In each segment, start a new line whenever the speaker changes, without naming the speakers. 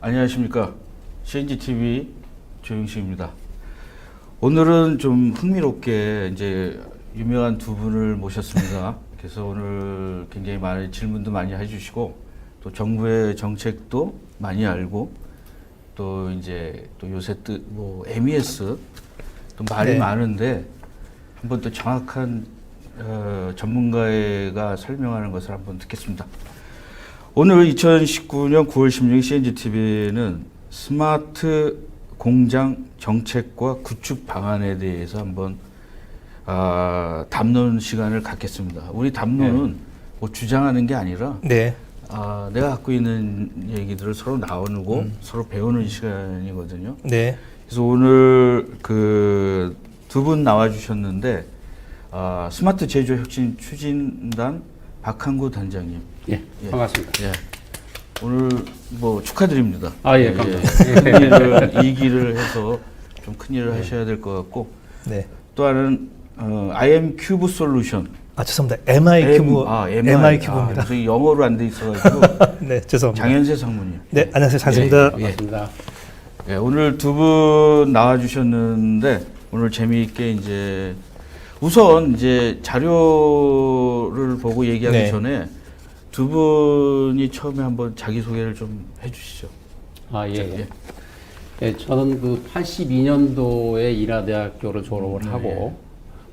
안녕하십니까. CNGTV 조영식입니다. 오늘은 좀 흥미롭게 이제 유명한 두 분을 모셨습니다. 그래서 오늘 굉장히 많은 질문도 많이 해주시고 또 정부의 정책도 많이 알고 또 이제 또 요새 뭐 MES 또 말이 많은데 한번 또 정확한 전문가가 설명하는 것을 한번 듣겠습니다. 오늘 2019년 9월 16일 CNGTV는 스마트 공장 정책과 구축 방안에 대해서 한번 담론 시간을 갖겠습니다. 우리 담론은 뭐 주장하는 게 아니라 내가 갖고 있는 얘기들을 서로 나누고 서로 배우는 시간이거든요. 그래서 오늘 그 두 분 나와주셨는데 스마트 제조 혁신 추진단 박항구 단장님.
반갑습니다.
오늘 뭐 축하드립니다.
감사합니다.
이기를 해서 좀 큰일을 하셔야 될 것 같고 또 하나는 IM 큐브 솔루션.
죄송합니다. MI 큐브입니다.
저희 영어로 안 돼 있어가지고.
죄송합니다.
장현세 상무님.
안녕하세요. 장현세입니다.
반갑습니다.
오늘 두 분 나와주셨는데 오늘 재미있게 이제 우선 이제 자료를 보고 얘기하기 전에 두 분이 처음에 한번 자기 소개를 좀 해주시죠.
저는 그 82년도에 인하대학교를 졸업을 하고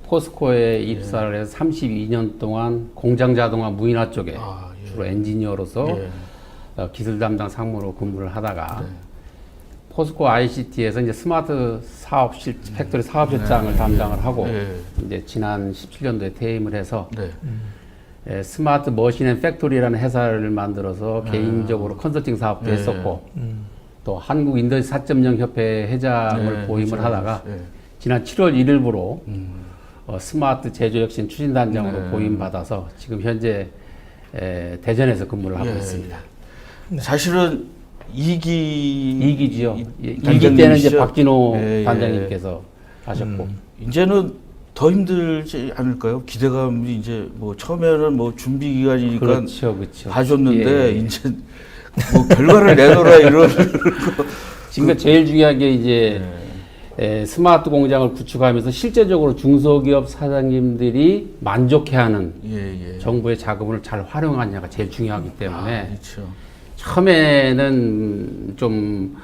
포스코에 입사를 해서 32년 동안 공장 자동화 무인화 쪽에 주로 엔지니어로서 기술 담당 상무로 근무를 하다가 포스코 ICT에서 이제 스마트 사업실 팩토리 사업실장을 담당을 하고 이제 지난 17년도에 퇴임을 해서 스마트 머신 앤 팩토리라는 회사를 만들어서 개인적으로 컨설팅 사업도 했었고 또 한국 인더스트리 4.0 협회 회장을 보임을 하다가 지난 7월 1일부로 스마트 제조 혁신 추진단장으로 보임받아서 지금 현재 대전에서 근무를 하고 있습니다.
사실은 2기지요.
2기 때는 이제 박진호 단장님께서 하셨고
이제는 더 힘들지 않을까요? 기대감이 이제 뭐 처음에는 뭐 준비 기간이니까
그렇죠.
봐줬는데 이제 뭐 결과를 내놓으라 이런
지금 제일 중요한 게 이제 스마트 공장을 구축하면서 실제적으로 중소기업 사장님들이 만족해하는 정부의 자금을 잘 활용하냐가 제일 중요하기 때문에 처음에는 좀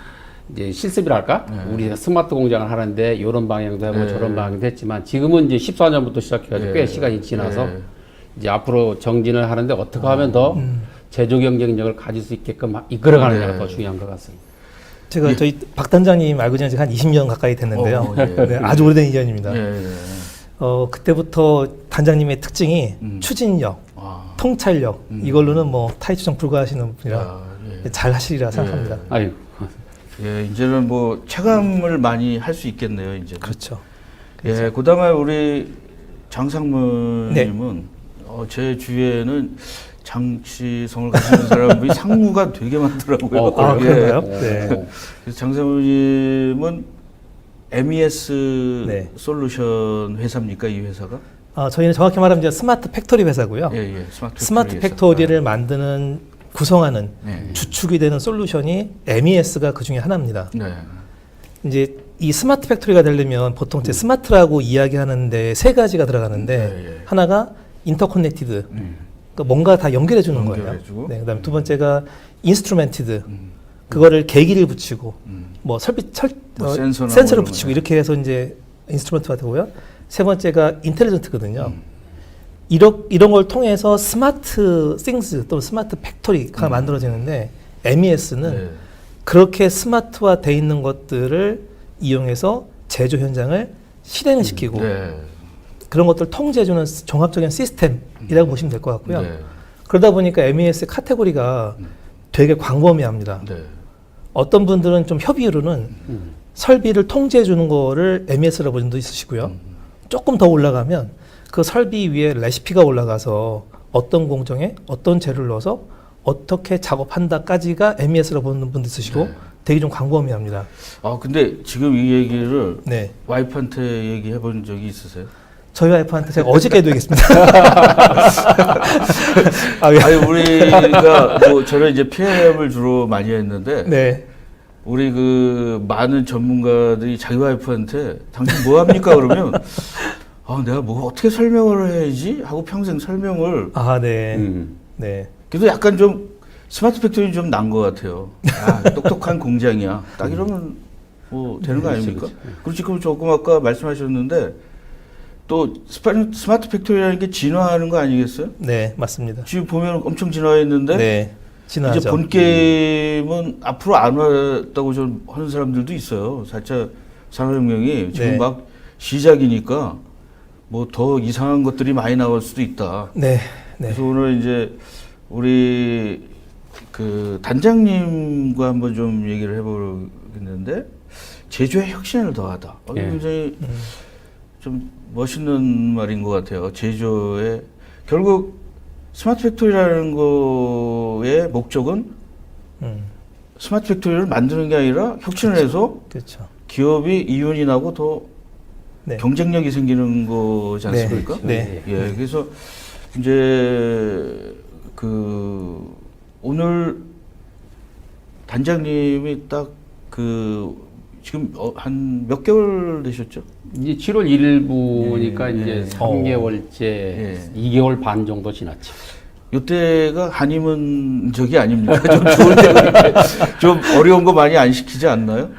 이제 실습이랄까? 우리 스마트 공장을 하는데 이런 방향도 해보고 저런 방향도 했지만 지금은 이제 14년부터 시작해가지고 꽤 시간이 지나서 이제 앞으로 정진을 하는데 어떻게 하면 더 제조 경쟁력을 가질 수 있게끔 이끌어가느냐가 더 중요한 것 같습니다.
제가 저희 박 단장님 알고 지낸 지가 한 20년 가까이 됐는데요. 아주 오래된 인연입니다. 그때부터 단장님의 특징이 추진력, 통찰력 이걸로는 뭐 타이추정 불과하시는 분이라 잘 하시리라 생각합니다.
이제는 뭐 체감을 많이 할 수 있겠네요, 이제.
그렇죠.
그다음에 우리 장상무님은 제 주위에는 장치성을 가지는 사람이 상무가 되게 많더라고요.
그런가요?
그래서 장상무님은 MES 솔루션 회사입니까, 이 회사가?
저희는 정확히 말하면 이제 스마트 팩토리 회사고요. 스마트 팩토리를 만드는 구성하는 주축이 되는 솔루션이 MES가 그 중에 하나입니다. 이제 이 스마트 팩토리가 되려면 보통 이제 스마트라고 이야기하는데 세 가지가 들어가는데 하나가 인터커넥티드, 그러니까 뭔가 다 연결해 주는 거예요. 그다음에 두 번째가 인스트루멘티드, 그거를 계기를 붙이고 뭐 센서를 붙이고 이렇게 해서 이제 인스트루멘트가 되고요. 세 번째가 인텔리전트거든요. 이런 걸 통해서 스마트 싱스 또는 스마트 팩토리가 만들어지는데 MES는 그렇게 스마트화 돼 있는 것들을 이용해서 제조 현장을 실행을 시키고 그런 것들을 통제해주는 종합적인 시스템이라고 보시면 될 것 같고요. 그러다 보니까 MES의 카테고리가 되게 광범위합니다. 어떤 분들은 좀 협의로는 설비를 통제해주는 거를 MES라고 보는 분도 있으시고요. 조금 더 올라가면 그 설비 위에 레시피가 올라가서 어떤 공정에 어떤 재료를 넣어서 어떻게 작업한다까지가 MES라고 보는 분도 있으시고 되게 좀 광범위합니다.
근데 지금 이 얘기를 와이프한테 얘기해 본 적이 있으세요?
저희 와이프한테 제가 어저께도 얘기했습니다.
아니, 우리가 뭐 저는 이제 PM을 주로 많이 했는데 우리 그 많은 전문가들이 자기 와이프한테 당신 뭐 합니까? 그러면 내가 뭐 어떻게 설명을 해야지 하고 평생 설명을
네. 네.
그래도 약간 좀 스마트 팩토리 좀 난 것 같아요. 똑똑한 공장이야. 딱 이러면 뭐 되는 거 아닙니까? 그렇지. 그럼 조금 아까 말씀하셨는데 또 스마트 팩토리라는 게 진화하는 거 아니겠어요?
네, 맞습니다.
지금 보면 엄청 진화했는데
네, 진화하죠.
이제 본 게임은 앞으로 안 왔다고 좀 하는 사람들도 있어요. 4차 산업혁명이 지금
네.
막 시작이니까 뭐 더 이상한 것들이 많이 나올 수도 있다.
네, 네.
그래서 오늘 이제 우리 그 단장님과 한번 좀 얘기를 해보겠는데 제조의 혁신을 더하다. 굉장히 좀 멋있는 말인 것 같아요. 제조의 결국 스마트 팩토리라는 거의 목적은 스마트 팩토리를 만드는 게 아니라 혁신을 해서
그렇죠.
기업이 이윤이 나고 더
네.
경쟁력이 생기는 거지 않습니까?
네.
예, 그래서 이제 그 오늘 단장님이 딱 그 지금 한 몇 개월 되셨죠?
이제 7월 1일부니까
예,
이제
예.
3개월째 2개월 반 정도 지났죠.
이때가 한임은 적이 아닙니까? 좀 좋을 때 좀 어려운 거 많이 안 시키지 않나요?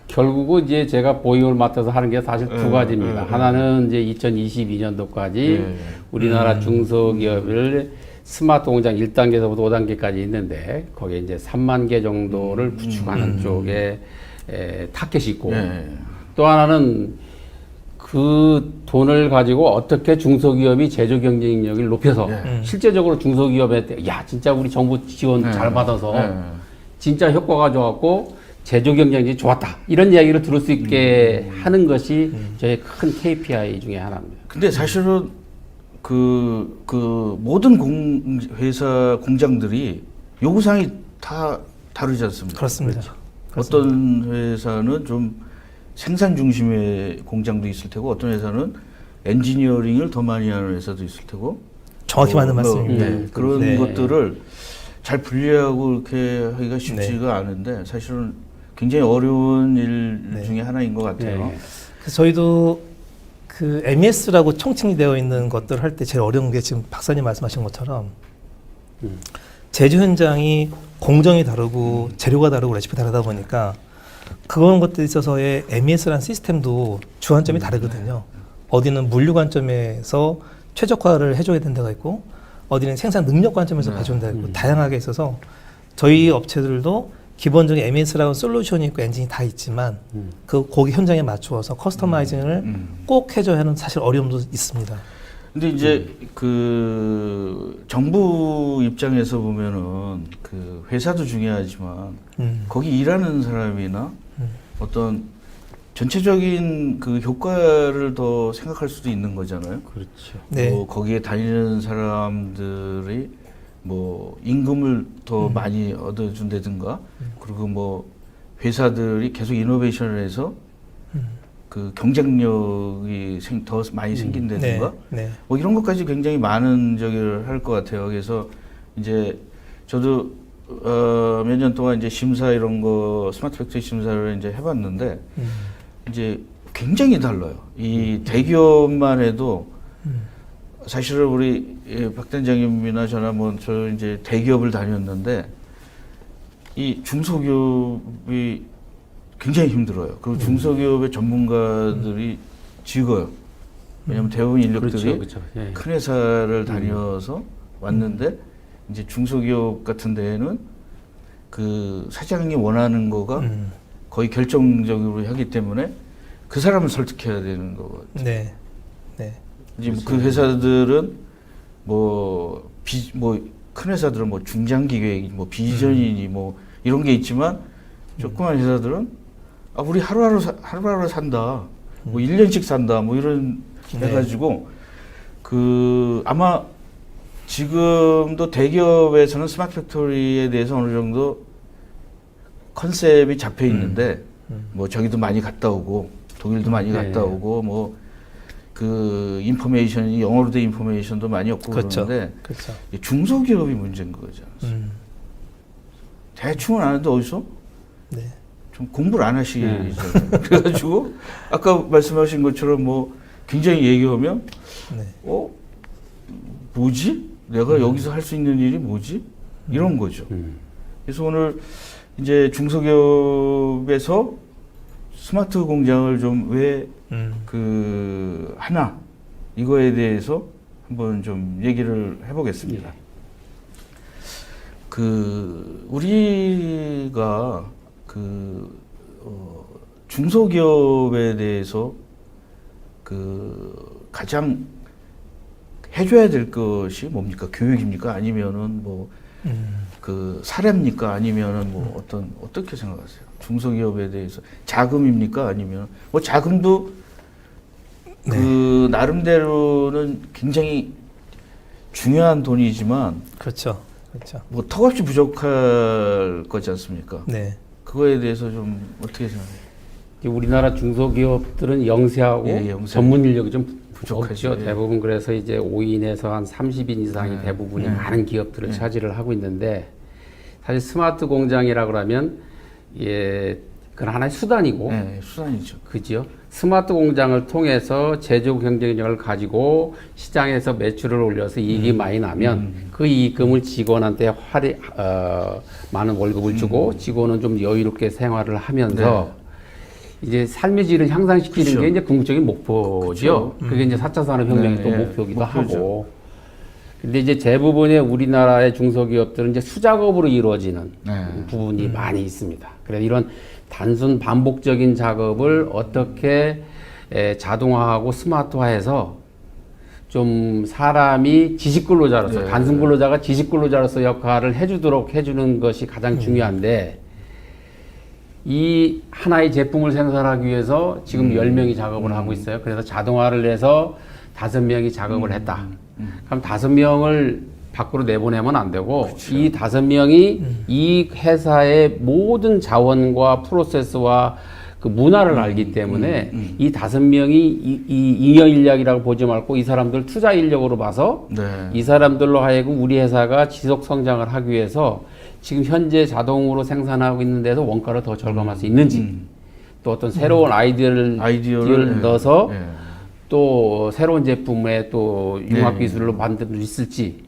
결국은 이제 제가 보잉을 맡아서 하는 게 사실 두 가지입니다. 하나는 이제 2022년도까지 우리나라 중소기업을 스마트 공장 1단계에서부터 5단계까지 있는데 거기에 이제 3만 개 정도를 구축하는 쪽에 타겟이 있고 또 하나는 그 돈을 가지고 어떻게 중소기업이 제조 경쟁력을 높여서 실제적으로 중소기업에 야 진짜 우리 정부 지원 잘 받아서 진짜 효과가 좋았고 제조 경쟁력이 좋았다 이런 이야기를 들을 수 있게 하는 것이 저의 큰 KPI 중에 하나입니다.
근데 사실은 그 모든 회사 공장들이 요구사항이 다 다르지 않습니까?
그렇습니다.
어떤 회사는 좀 생산 중심의 공장도 있을 테고 어떤 회사는 엔지니어링을 더 많이 하는 회사도 있을 테고
정확히 맞는 말씀입니다.
그런 것들을 잘 분리하고 이렇게 하기가 쉽지가 않은데 사실은 굉장히 어려운 일 중에 하나인 것 같아요.
그래서 저희도 그 MES라고 총칭이 되어 있는 것들을 할 때 제일 어려운 게 지금 박사님 말씀하신 것처럼 제조 현장이 공정이 다르고 재료가 다르고 레시피 다르다 보니까 그런 것들에 있어서의 MES라는 시스템도 주안점이 다르거든요. 어디는 물류 관점에서 최적화를 해줘야 된는 데가 있고 어디는 생산 능력 관점에서 봐주는 데가 있고 다양하게 있어서 저희 업체들도 기본적인 MES라는 솔루션이 있고 엔진이 다 있지만 거기 현장에 맞추어서 커스터마이징을 꼭 해줘야 하는 사실 어려움도 있습니다.
근데 이제 그 정부 입장에서 보면은 그 회사도 중요하지만 거기 일하는 사람이나 어떤 전체적인 그 효과를 더 생각할 수도 있는 거잖아요.
그렇죠.
네.
뭐 거기에 다니는 사람들이 뭐 임금을 더 많이 얻어준다든가 그리고 뭐 회사들이 계속 이노베이션을 해서 그 경쟁력이 더 많이 생긴다든가 뭐 이런 것까지 굉장히 많은 저기를 할 것 같아요. 그래서 이제 저도 몇 년 동안 이제 심사 이런 거 스마트 팩토리 심사를 이제 해봤는데 이제 굉장히 달라요. 이 대기업만 해도 사실은 우리 박 단장님이나 저나 뭐 저 이제 대기업을 다녔는데 이 중소기업이 굉장히 힘들어요. 그리고 중소기업의 전문가들이 적어요. 왜냐하면 대부분 인력들이
그렇죠.
큰 회사를 다녀서 왔는데 이제 중소기업 같은 데에는 그 사장이 원하는 거가 거의 결정적으로 하기 때문에 그 사람을 설득해야 되는 거거든요.
네.
이제 그 회사들은 큰 회사들은 뭐 중장기 계획, 뭐 비전이니 뭐 이런 게 있지만 조그만 회사들은 우리 하루하루 산다, 뭐 1년씩 산다, 뭐 이런 해가지고 아마 지금도 대기업에서는 스마트 팩토리에 대해서 어느 정도 컨셉이 잡혀 있는데 뭐 저기도 많이 갔다 오고 독일도 많이 갔다 오고 뭐 그 인포메이션이 영어로 된 인포메이션도 많이 없고 그러는데 중소기업이 문제인 거죠. 대충은 아는데 어디서
네.
좀 공부를 안 하시잖아요. 그래가지고 아까 말씀하신 것처럼 뭐 굉장히 얘기하면
네.
뭐지? 내가 여기서 할 수 있는 일이 뭐지? 이런 거죠. 그래서 오늘 이제 중소기업에서 스마트 공장을 좀 왜 하나 이거에 대해서 한번 좀 얘기를 해보겠습니다. 우리가 중소기업에 대해서 가장 해줘야 될 것이 뭡니까? 교육입니까? 아니면은 뭐 사례입니까? 아니면은 뭐 어떻게 생각하세요? 중소기업에 대해서 자금입니까? 아니면 뭐 자금도
네.
나름대로는 굉장히 중요한 돈이지만
그렇죠. 그렇죠.
뭐 턱없이 부족할 거지 않습니까?
네.
그거에 대해서 좀 어떻게 생각해요?
우리나라 중소기업들은 영세하고 전문 인력이 좀
부족하죠.
없죠. 대부분 그래서 이제 5인에서 한 30인 이상이 대부분이 많은 기업들을 차지를 하고 있는데 사실 스마트 공장이라고 그러면 그건 하나의 수단이고
수단이죠.
그죠? 스마트 공장을 통해서 제조 경쟁력을 가지고 시장에서 매출을 올려서 이익이 많이 나면 그 이익금을 직원한테 많은 월급을 주고 직원은 좀 여유롭게 생활을 하면서 이제 삶의 질을 향상시키는
그렇죠.
게 이제 궁극적인 목표죠. 그게 이제 4차 산업혁명의 또 목표이기도
목표죠.
하고. 근데 이제 대부분의 우리나라의 중소기업들은 이제 수작업으로 이루어지는 부분이 많이 있습니다. 그래서 이런 단순 반복적인 작업을 어떻게 자동화하고 스마트화해서 좀 사람이 지식근로자로서 단순 근로자가 지식근로자로서 역할을 해주도록 해주는 것이 가장 중요한데 이 하나의 제품을 생산하기 위해서 지금 10명이 작업을 하고 있어요. 그래서 자동화를 해서 5명이 작업을 했다. 그럼 5명을 밖으로 내보내면 안 되고
그렇죠.
이 5명이 이 회사의 모든 자원과 프로세스와 그 문화를 알기 때문에 이 5명이 이 인력 인력이라고 보지 말고 이 사람들 투자 인력으로 봐서 이 사람들로 하여금 우리 회사가 지속 성장을 하기 위해서 지금 현재 자동으로 생산하고 있는 데서 원가를 더 절감할 수 있는지 또 어떤 새로운 아이디어를 넣어서 또 새로운 제품에 또 융합 기술로 만들 수 있을지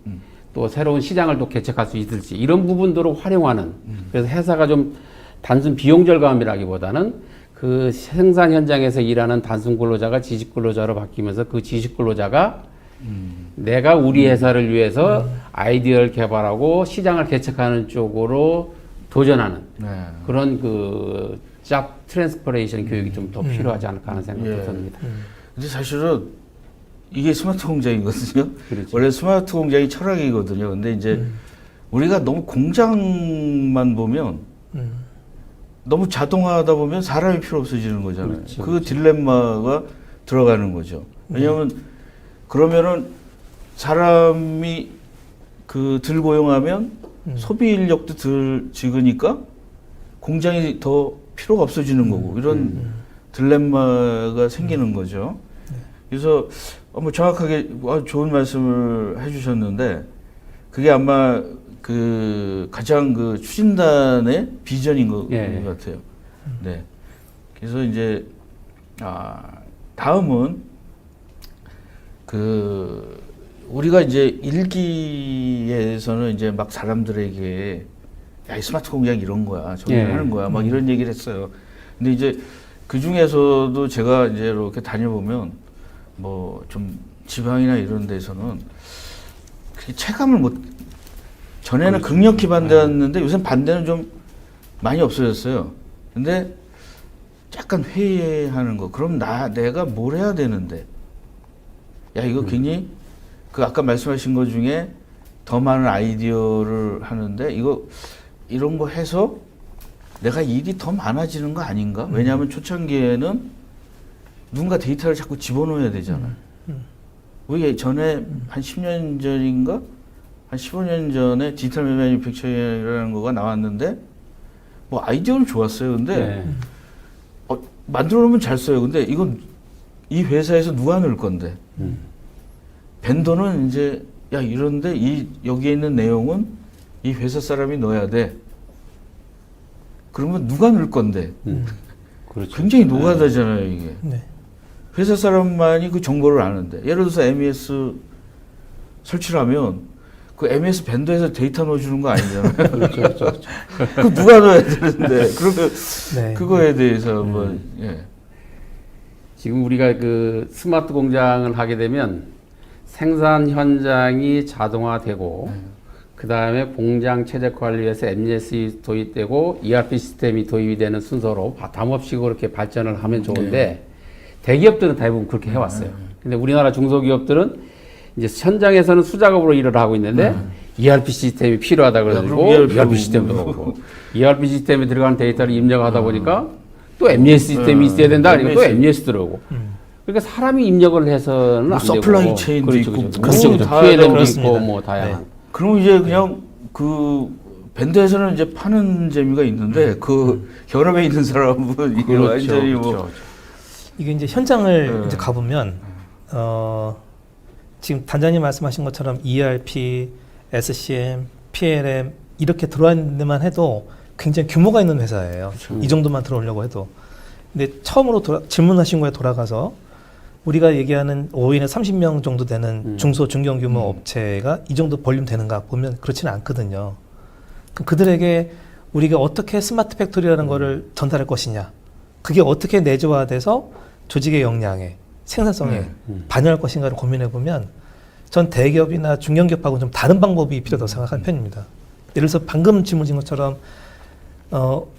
또 새로운 시장을 또 개척할 수 있을지 이런 부분들을 활용하는 그래서 회사가 좀 단순 비용 절감이라기보다는 그 생산 현장에서 일하는 단순 근로자가 지식 근로자로 바뀌면서 그 지식 근로자가 내가 우리 회사를 위해서 아이디어를 개발하고 시장을 개척하는 쪽으로 도전하는 그런 그 잡 트랜스퍼레이션 교육이 좀 더 필요하지 않을까 하는 생각도 듭니다.
근데 사실은 이게 스마트 공장이거든요.
그렇죠.
원래 스마트 공장이 철학이거든요. 근데 이제 우리가 너무 공장만 보면 너무 자동화하다 보면 사람이 필요 없어지는 거잖아요.
그렇죠,
그 딜레마가 들어가는 거죠. 왜냐하면 그러면은 사람이 덜 고용하면 소비 인력도 덜 적으니까 공장이 더 필요가 없어지는 거고 이런 딜레마가 생기는 거죠. 그래서 뭐 정확하게 좋은 말씀을 해주셨는데 그게 아마 가장 추진단의 비전인 것 같아요. 네. 그래서 이제 다음은 우리가 이제 일기에서는 이제 막 사람들에게 야, 이 스마트 공장 이런 거야, 저기를 하는 거야, 막 이런 얘기를 했어요. 근데 이제 그 중에서도 제가 이제 이렇게 다녀보면 뭐 좀 지방이나 이런 데서는 그렇게 체감을 전에는 극력히 반대했는데 요새 반대는 좀 많이 없어졌어요. 근데 약간 회의하는 거. 그럼 내가 뭘 해야 되는데? 야, 이거 굉장히 아까 말씀하신 것 중에 더 많은 아이디어를 하는데 이런 거 해서 내가 일이 더 많아지는 거 아닌가? 왜냐하면 초창기에는 누군가 데이터를 자꾸 집어넣어야 되잖아요. 우리 전에 한 10년 전인가? 한 15년 전에 디지털 매니팩처링이라는 거가 나왔는데 뭐 아이디어는 좋았어요. 근데 만들어 놓으면 잘 써요. 근데 이건 이 회사에서 누가 넣을 건데? 벤더는 이제 야 이런데 여기에 있는 내용은 이 회사 사람이 넣어야 돼. 그러면 누가 넣을 건데?
그렇죠.
굉장히 노가다잖아요, 이게.
네.
회사 사람만이 그 정보를 아는데, 예를 들어서 MES 설치를 하면 그 MES 벤더에서 데이터 넣어주는 거 아니잖아요.
그렇죠.
그 누가 넣어야 되는데, 그러면
네.
그거에 대해서 뭐, 예.
지금 우리가 그 스마트 공장을 하게 되면 생산 현장이 자동화되고 그 다음에 공장 최적 관리에서 MES이 도입되고 ERP 시스템이 도입이 되는 순서로 담합식으로 이렇게 발전을 하면 좋은데 대기업들은 대부분 그렇게 해왔어요. 근데 우리나라 중소기업들은 이제 현장에서는 수작업으로 일을 하고 있는데 ERP 시스템이 필요하다 그래가지고 ERP 시스템도 넣고 ERP 시스템에 들어가는 데이터를 입력하다 보니까 또 MES 시스템이 있어야 된다. 그러니까 또 MES 들어오고. 그러니까 사람이 입력을 해서는
뭐
안 되고.
서플라이 체인도
그렇죠,
있고,
그렇죠.
그렇죠.
그렇죠.
다
PLM도
그렇습니다.
있고 뭐 다양한.
네.
그럼 이제 그냥 그 밴드에서는 이제 파는 재미가 있는데 그 현업에 있는 사람은 이게
그렇죠,
완전히 뭐
그렇죠.
이게 이제 현장을
네.
이제 가보면 지금 단장님 말씀하신 것처럼 ERP, SCM, PLM 이렇게 들어와 있는 데만 해도 굉장히 규모가 있는 회사예요. 이 정도만 들어오려고 해도. 근데 처음으로 질문하신 거에 돌아가서 우리가 얘기하는 5인에 30명 정도 되는 중소 중견 규모 업체가 이 정도 볼륨 되는가 보면 그렇지는 않거든요. 그럼 그들에게 우리가 어떻게 스마트 팩토리라는 거를 전달할 것이냐, 그게 어떻게 내재화돼서 조직의 역량에 생산성에 반영할 것인가를 고민해 보면 전 대기업이나 중견기업하고는 좀 다른 방법이 필요하다고 생각하는 편입니다. 예를 들어서 방금 질문 주신 것처럼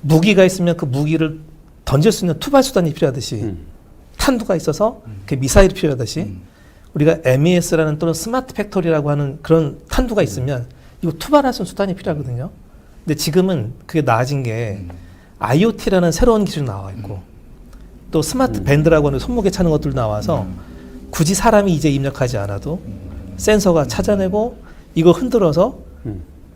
무기가 있으면 그 무기를 던질 수 있는 투발 수단이 필요하듯이 탄두가 있어서 그 미사일이 필요하듯이 우리가 MES라는 또는 스마트 팩토리라고 하는 그런 탄두가 있으면 이거 투발할 수 있는 수단이 필요하거든요. 근데 지금은 그게 나아진 게 IoT라는 새로운 기술이 나와 있고 또 스마트 밴드라고 하는 손목에 차는 것들 나와서 굳이 사람이 이제 입력하지 않아도 센서가 찾아내고 이거 흔들어서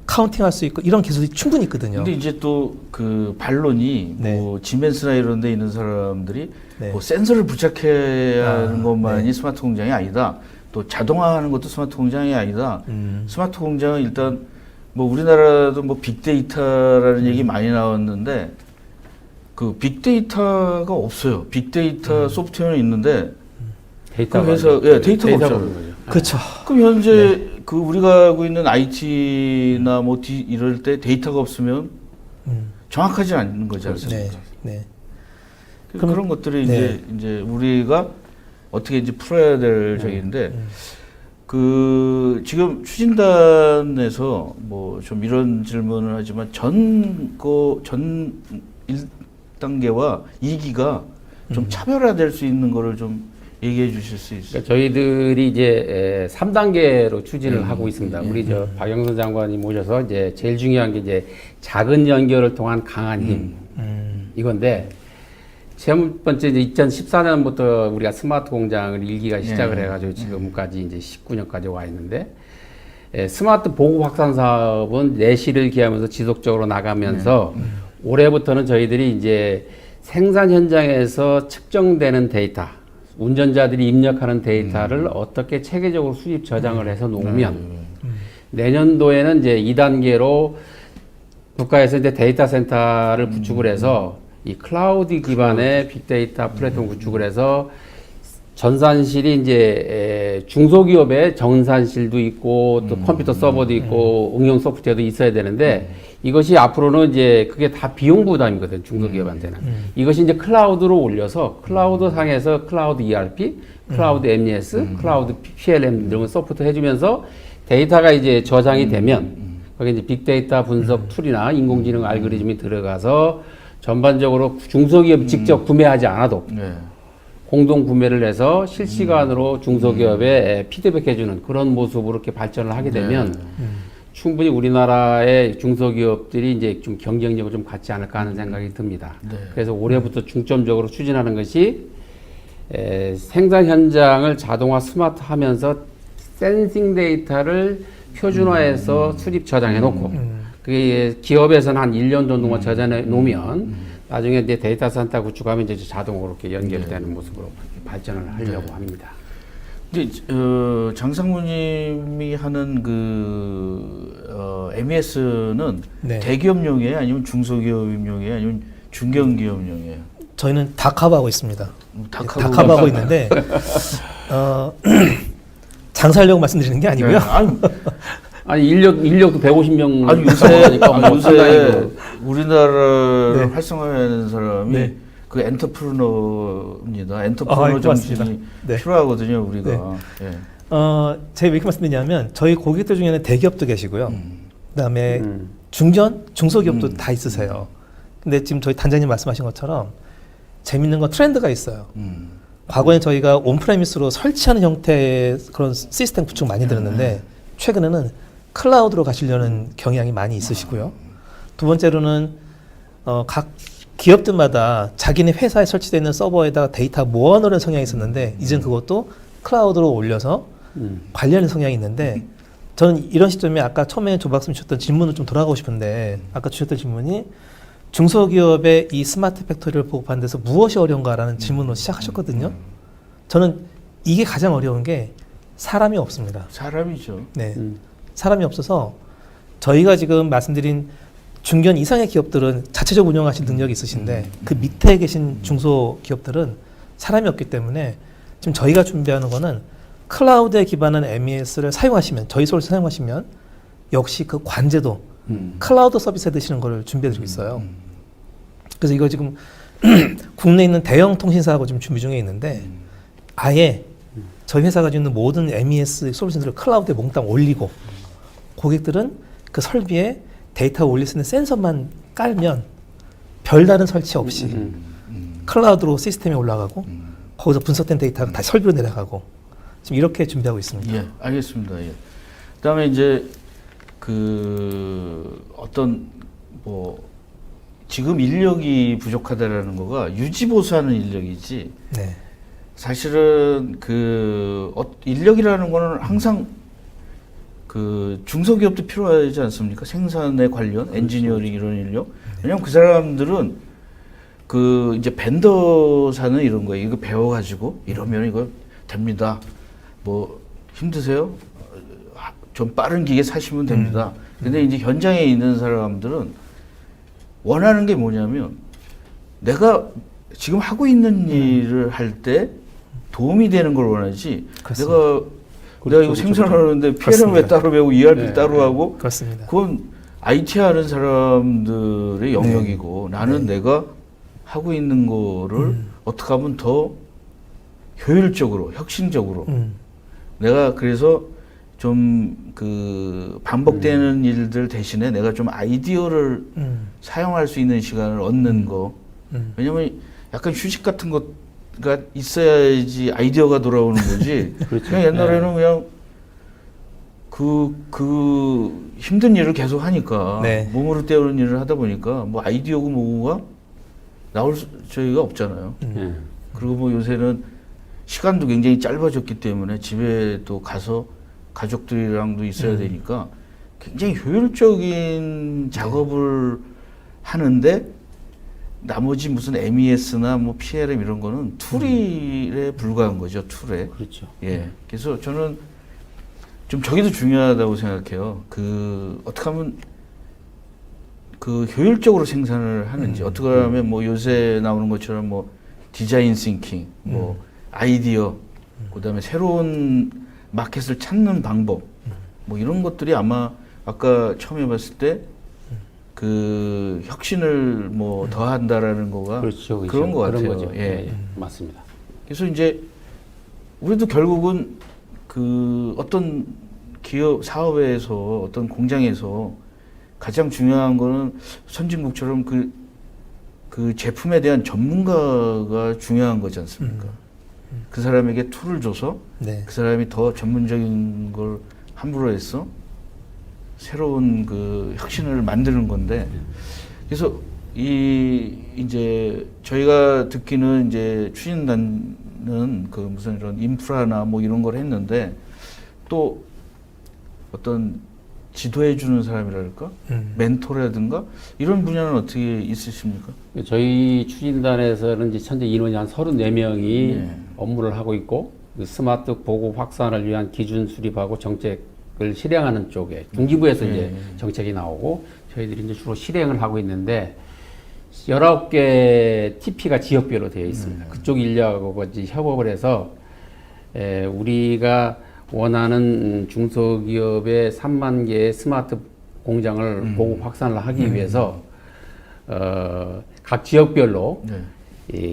카운팅할 수 있고 이런 기술이 충분히 있거든요.
근데 이제 또 그 반론이
네.
뭐 지멘스나 이런 데 있는 사람들이
네.
뭐 센서를 부착해야 하는 것만이
네.
스마트 공장이 아니다. 또 자동화하는 것도 스마트 공장이 아니다. 스마트 공장은 일단 뭐 우리나라도 뭐 빅데이터라는 얘기 많이 나왔는데 그 빅데이터가 없어요. 빅데이터 소프트웨어는 있는데
데이터가
그 회사 데이터가 없어요.
없는 거죠.
그렇죠.
그럼 현재 그 우리가 하고 있는 IT나 뭐 이럴 때 데이터가 없으면 정확하지 않는 거지 않습니까?
네.
그런 것들이
네.
이제 우리가 어떻게 이제 풀어야 될 적인데 그 지금 추진단에서 뭐 좀 이런 질문을 하지만 전 1단계와 2기가 좀 차별화될 수 있는 거를 좀 얘기해 주실 수 있어요?
그러니까 저희들이 이제 3단계로 추진을 하고 있습니다. 우리 저 박영선 장관이 모셔서 이제 제일 중요한 게 이제 작은 연결을 통한 강한 힘 이건데 첫 번째 이제 2014년부터 우리가 스마트 공장을 1기가 시작을 해가지고 지금까지 이제 19년까지 와 있는데 스마트 보급 확산 사업은 내실을 기하면서 지속적으로 나가면서 올해부터는 저희들이 이제 생산 현장에서 측정되는 데이터 운전자들이 입력하는 데이터를 어떻게 체계적으로 수집 저장을 해서 놓으면 내년도에는 이제 2단계로 국가에서 이제 데이터 센터를 구축을 해서 이 클라우드 기반의 빅데이터 플랫폼 구축을 해서 전산실이 이제 중소기업의 전산실도 있고 또 컴퓨터 서버도 있고 응용 소프트웨어도 있어야 되는데 이것이 앞으로는 이제 그게 다 비용 부담이거든 중소기업한테는 이것이 이제 클라우드로 올려서 클라우드 상에서 클라우드 ERP, 클라우드 MES, 클라우드 PLM 이런 소프트 해주면서 데이터가 이제 저장이 되면 거기 이제 빅데이터 분석 툴이나 인공지능 알고리즘이 들어가서 전반적으로 중소기업 직접 구매하지 않아도
네.
공동 구매를 해서 실시간으로 중소기업에 피드백해주는 그런 모습으로 이렇게 발전을 하게 되면 충분히 우리나라의 중소기업들이 이제 좀 경쟁력을 좀 갖지 않을까 하는 생각이 듭니다.
네.
그래서 올해부터 중점적으로 추진하는 것이 생산 현장을 자동화 스마트하면서 센싱 데이터를 표준화해서 수집 저장해 놓고 그게 기업에서는 한 1년 정도만 저장해 놓으면 나중에 이제 데이터 센터 구축하면 이제 자동으로 이렇게 연결되는 모습으로 발전을 하려고 합니다.
이제 장상무님이 하는 MES는
네.
대기업용이에요, 아니면 중소기업용이에요, 아니면 중견기업용이에요?
저희는 다 커버하고 있습니다.
다
다 커버하고 있는데 장사하려고 말씀드리는 게 아니고요.
네.
아니 인력도 150명.
아니 요새 우리나라를
네.
활성화하는 사람이
네.
그 엔터프르너입니다. 엔터프르너 정신이
네.
필요하거든요, 우리가. 예.
제가 왜 이렇게 말씀드리냐면 저희 고객들 중에는 대기업도 계시고요. 그다음에 중견, 중소기업도 다 있으세요. 근데 지금 저희 단장님 말씀하신 것처럼 재밌는 건 트렌드가 있어요. 과거에 저희가 온프레미스로 설치하는 형태의 그런 시스템 구축 많이 들었는데 최근에는 클라우드로 가시려는 경향이 많이 있으시고요. 두 번째로는 각 기업들마다 자기네 회사에 설치되어 있는 서버에다가 데이터 모아놓는 성향이 있었는데 이제는 그것도 클라우드로 올려서 관리하는 성향이 있는데 저는 이런 시점에 아까 처음에 조 박사님 주셨던 질문을 좀 돌아가고 싶은데 아까 주셨던 질문이 중소기업의 이 스마트 팩토리를 보급하는 데서 무엇이 어려운가라는 질문으로 시작하셨거든요. 저는 이게 가장 어려운 게 사람이 없습니다.
사람이죠.
네. 사람이 없어서 저희가 지금 말씀드린 중견 이상의 기업들은 자체적으로 운영하실 능력이 있으신데 그 밑에 계신 중소기업들은 사람이 없기 때문에 지금 저희가 준비하는 거는 클라우드에 기반한 MES를 사용하시면 저희 솔루션 사용하시면 역시 그 관제도 클라우드 서비스 해드시는 걸 준비해드리고 있어요. 그래서 이거 지금 국내에 있는 대형 통신사하고 지금 준비 중에 있는데 아예 저희 회사가 가지고 있는 모든 MES 솔루션들을 클라우드에 몽땅 올리고 고객들은 그 설비에 데이터 올릴 수 있는 센서만 깔면 별다른 설치 없이 클라우드로 시스템에 올라가고 거기서 분석된 데이터가 다시 설비로 내려가고 지금 이렇게 준비하고 있습니다.
예, 알겠습니다. 예. 그다음에 이제 어떤 지금 인력이 부족하다라는 거가 유지보수하는 인력이지.
네.
사실은 인력이라는 거는 항상 중소기업도 필요하지 않습니까? 생산에 관련 엔지니어링 이런 인력. 왜냐면 그 사람들은 이제 벤더사는 이런 거예요. 이거 배워가지고 이러면 이거 됩니다. 뭐 힘드세요? 좀 빠른 기계 사시면 됩니다. 근데 이제 현장에 있는 사람들은 원하는 게 뭐냐면 내가 지금 하고 있는 일을 할 때 도움이 되는 걸 원하지.
그렇습니다.
내가 이거 생산하는데 PLM 왜 따로 배우고 ERP 따로 하고
그렇습니다.
그건 IT 하는 사람들의 영역이고 나는 내가 하고 있는 거를 어떻게 하면 더 효율적으로, 혁신적으로 내가 그래서 좀 반복되는 일들 대신에 내가 좀 아이디어를 사용할 수 있는 시간을 얻는 거. 왜냐면 약간 휴식 같은 것가 있어야지 아이디어가 돌아오는 거지.
그렇죠.
그냥 옛날에는 그냥 힘든 일을 계속 하니까 몸으로 때우는 일을 하다 보니까 뭐 아이디어고 뭐가 나올 저희가 없잖아요. 그리고 뭐 요새는 시간도 굉장히 짧아졌기 때문에 집에 또 가서 가족들이랑도 있어야 되니까 굉장히 효율적인 작업을 하는데 나머지 무슨 MES나 뭐 PLM 이런 거는 툴에 불과한 거죠, 툴에.
그렇죠.
예. 그래서 저는 좀 저기도 중요하다고 생각해요. 어떻게 하면 효율적으로 생산을 하는지, 어떻게 하면 뭐 요새 나오는 것처럼 뭐 디자인 싱킹, 뭐 아이디어, 그다음에 새로운 마켓을 찾는 방법, 뭐 이런 것들이 아마 아까 처음 해봤을 때 혁신을 뭐 더한다라는 거가
그렇죠.
그런 것 같아요.
거죠.
예.
맞습니다.
그래서 이제 우리도 결국은 어떤 기업 사업에서 어떤 공장에서 가장 중요한 거는 선진국처럼 그 제품에 대한 전문가가 중요한 거지 않습니까? 그 사람에게 툴을 줘서 그 사람이 더 전문적인 걸 함부로 해서 새로운 혁신을 만드는 건데, 그래서 이제 저희가 듣기는 이제 추진단은 무슨 이런 인프라나 뭐 이런 걸 했는데 또 어떤 지도해 주는 사람이랄까, 멘토라든가 이런 분야는 어떻게 있으십니까?
저희 추진단에서는 이제 현재 인원이 한 34명이 업무를 하고 있고 그 스마트 보급 확산을 위한 기준 수립하고 정책을 실행하는 쪽에 중기부에서 이제 정책이 나오고 저희들이 이제 주로 실행을 하고 있는데 19개 TP가 지역별로 되어 있습니다. 그쪽 인력하고 이제 협업을 해서 우리가 원하는 중소기업의 3만 개의 스마트 공장을 보급 확산을 하기 위해서 각 지역별로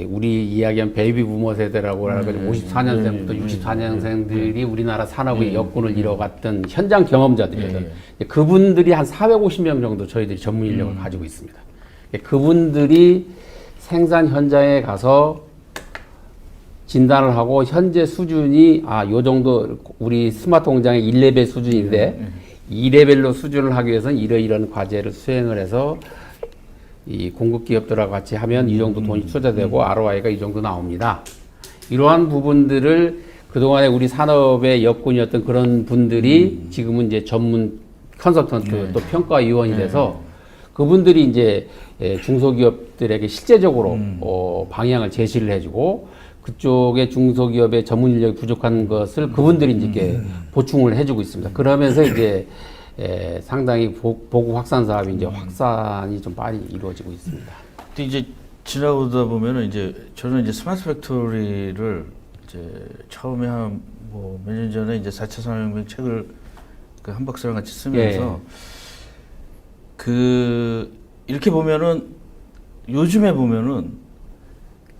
우리 이야기한 베이비 부머 세대라고 하는 54년생부터 64년생들이 우리나라 산업의 여건을 이뤄갔던 현장 경험자들이거든. 그분들이 한 450명 정도 저희들이 전문 인력을 가지고 있습니다. 그분들이 생산 현장에 가서 진단을 하고 현재 수준이 요 정도 우리 스마트 공장의 1레벨 수준인데 2레벨로 수준을 하기 위해서는 이러이러한 과제를 수행을 해서 이 공급 기업들하고 같이 하면 이 정도 돈이 투자되고 ROI가 이 정도 나옵니다. 이러한 부분들을 그동안에 우리 산업의 여건이었던 그런 분들이 지금은 이제 전문 컨설턴트 또 평가위원이 돼서 그분들이 이제 중소기업들에게 실제적으로 방향을 제시를 해주고 그쪽에 중소기업의 전문 인력이 부족한 것을 그분들이 이제 이렇게 보충을 해주고 있습니다. 그러면서 이제 상당히 보급 확산 사업이 이제 확산이 좀 빨리 이루어지고 있습니다.
근데 이제 지나오다 보면은 이제 저는 이제 스마트 팩토리를 이제 처음에 한 뭐 몇 년 전에 이제 4차 산업혁명 책을 그 한박사랑 같이 쓰면서 그 이렇게 보면은 요즘에 보면은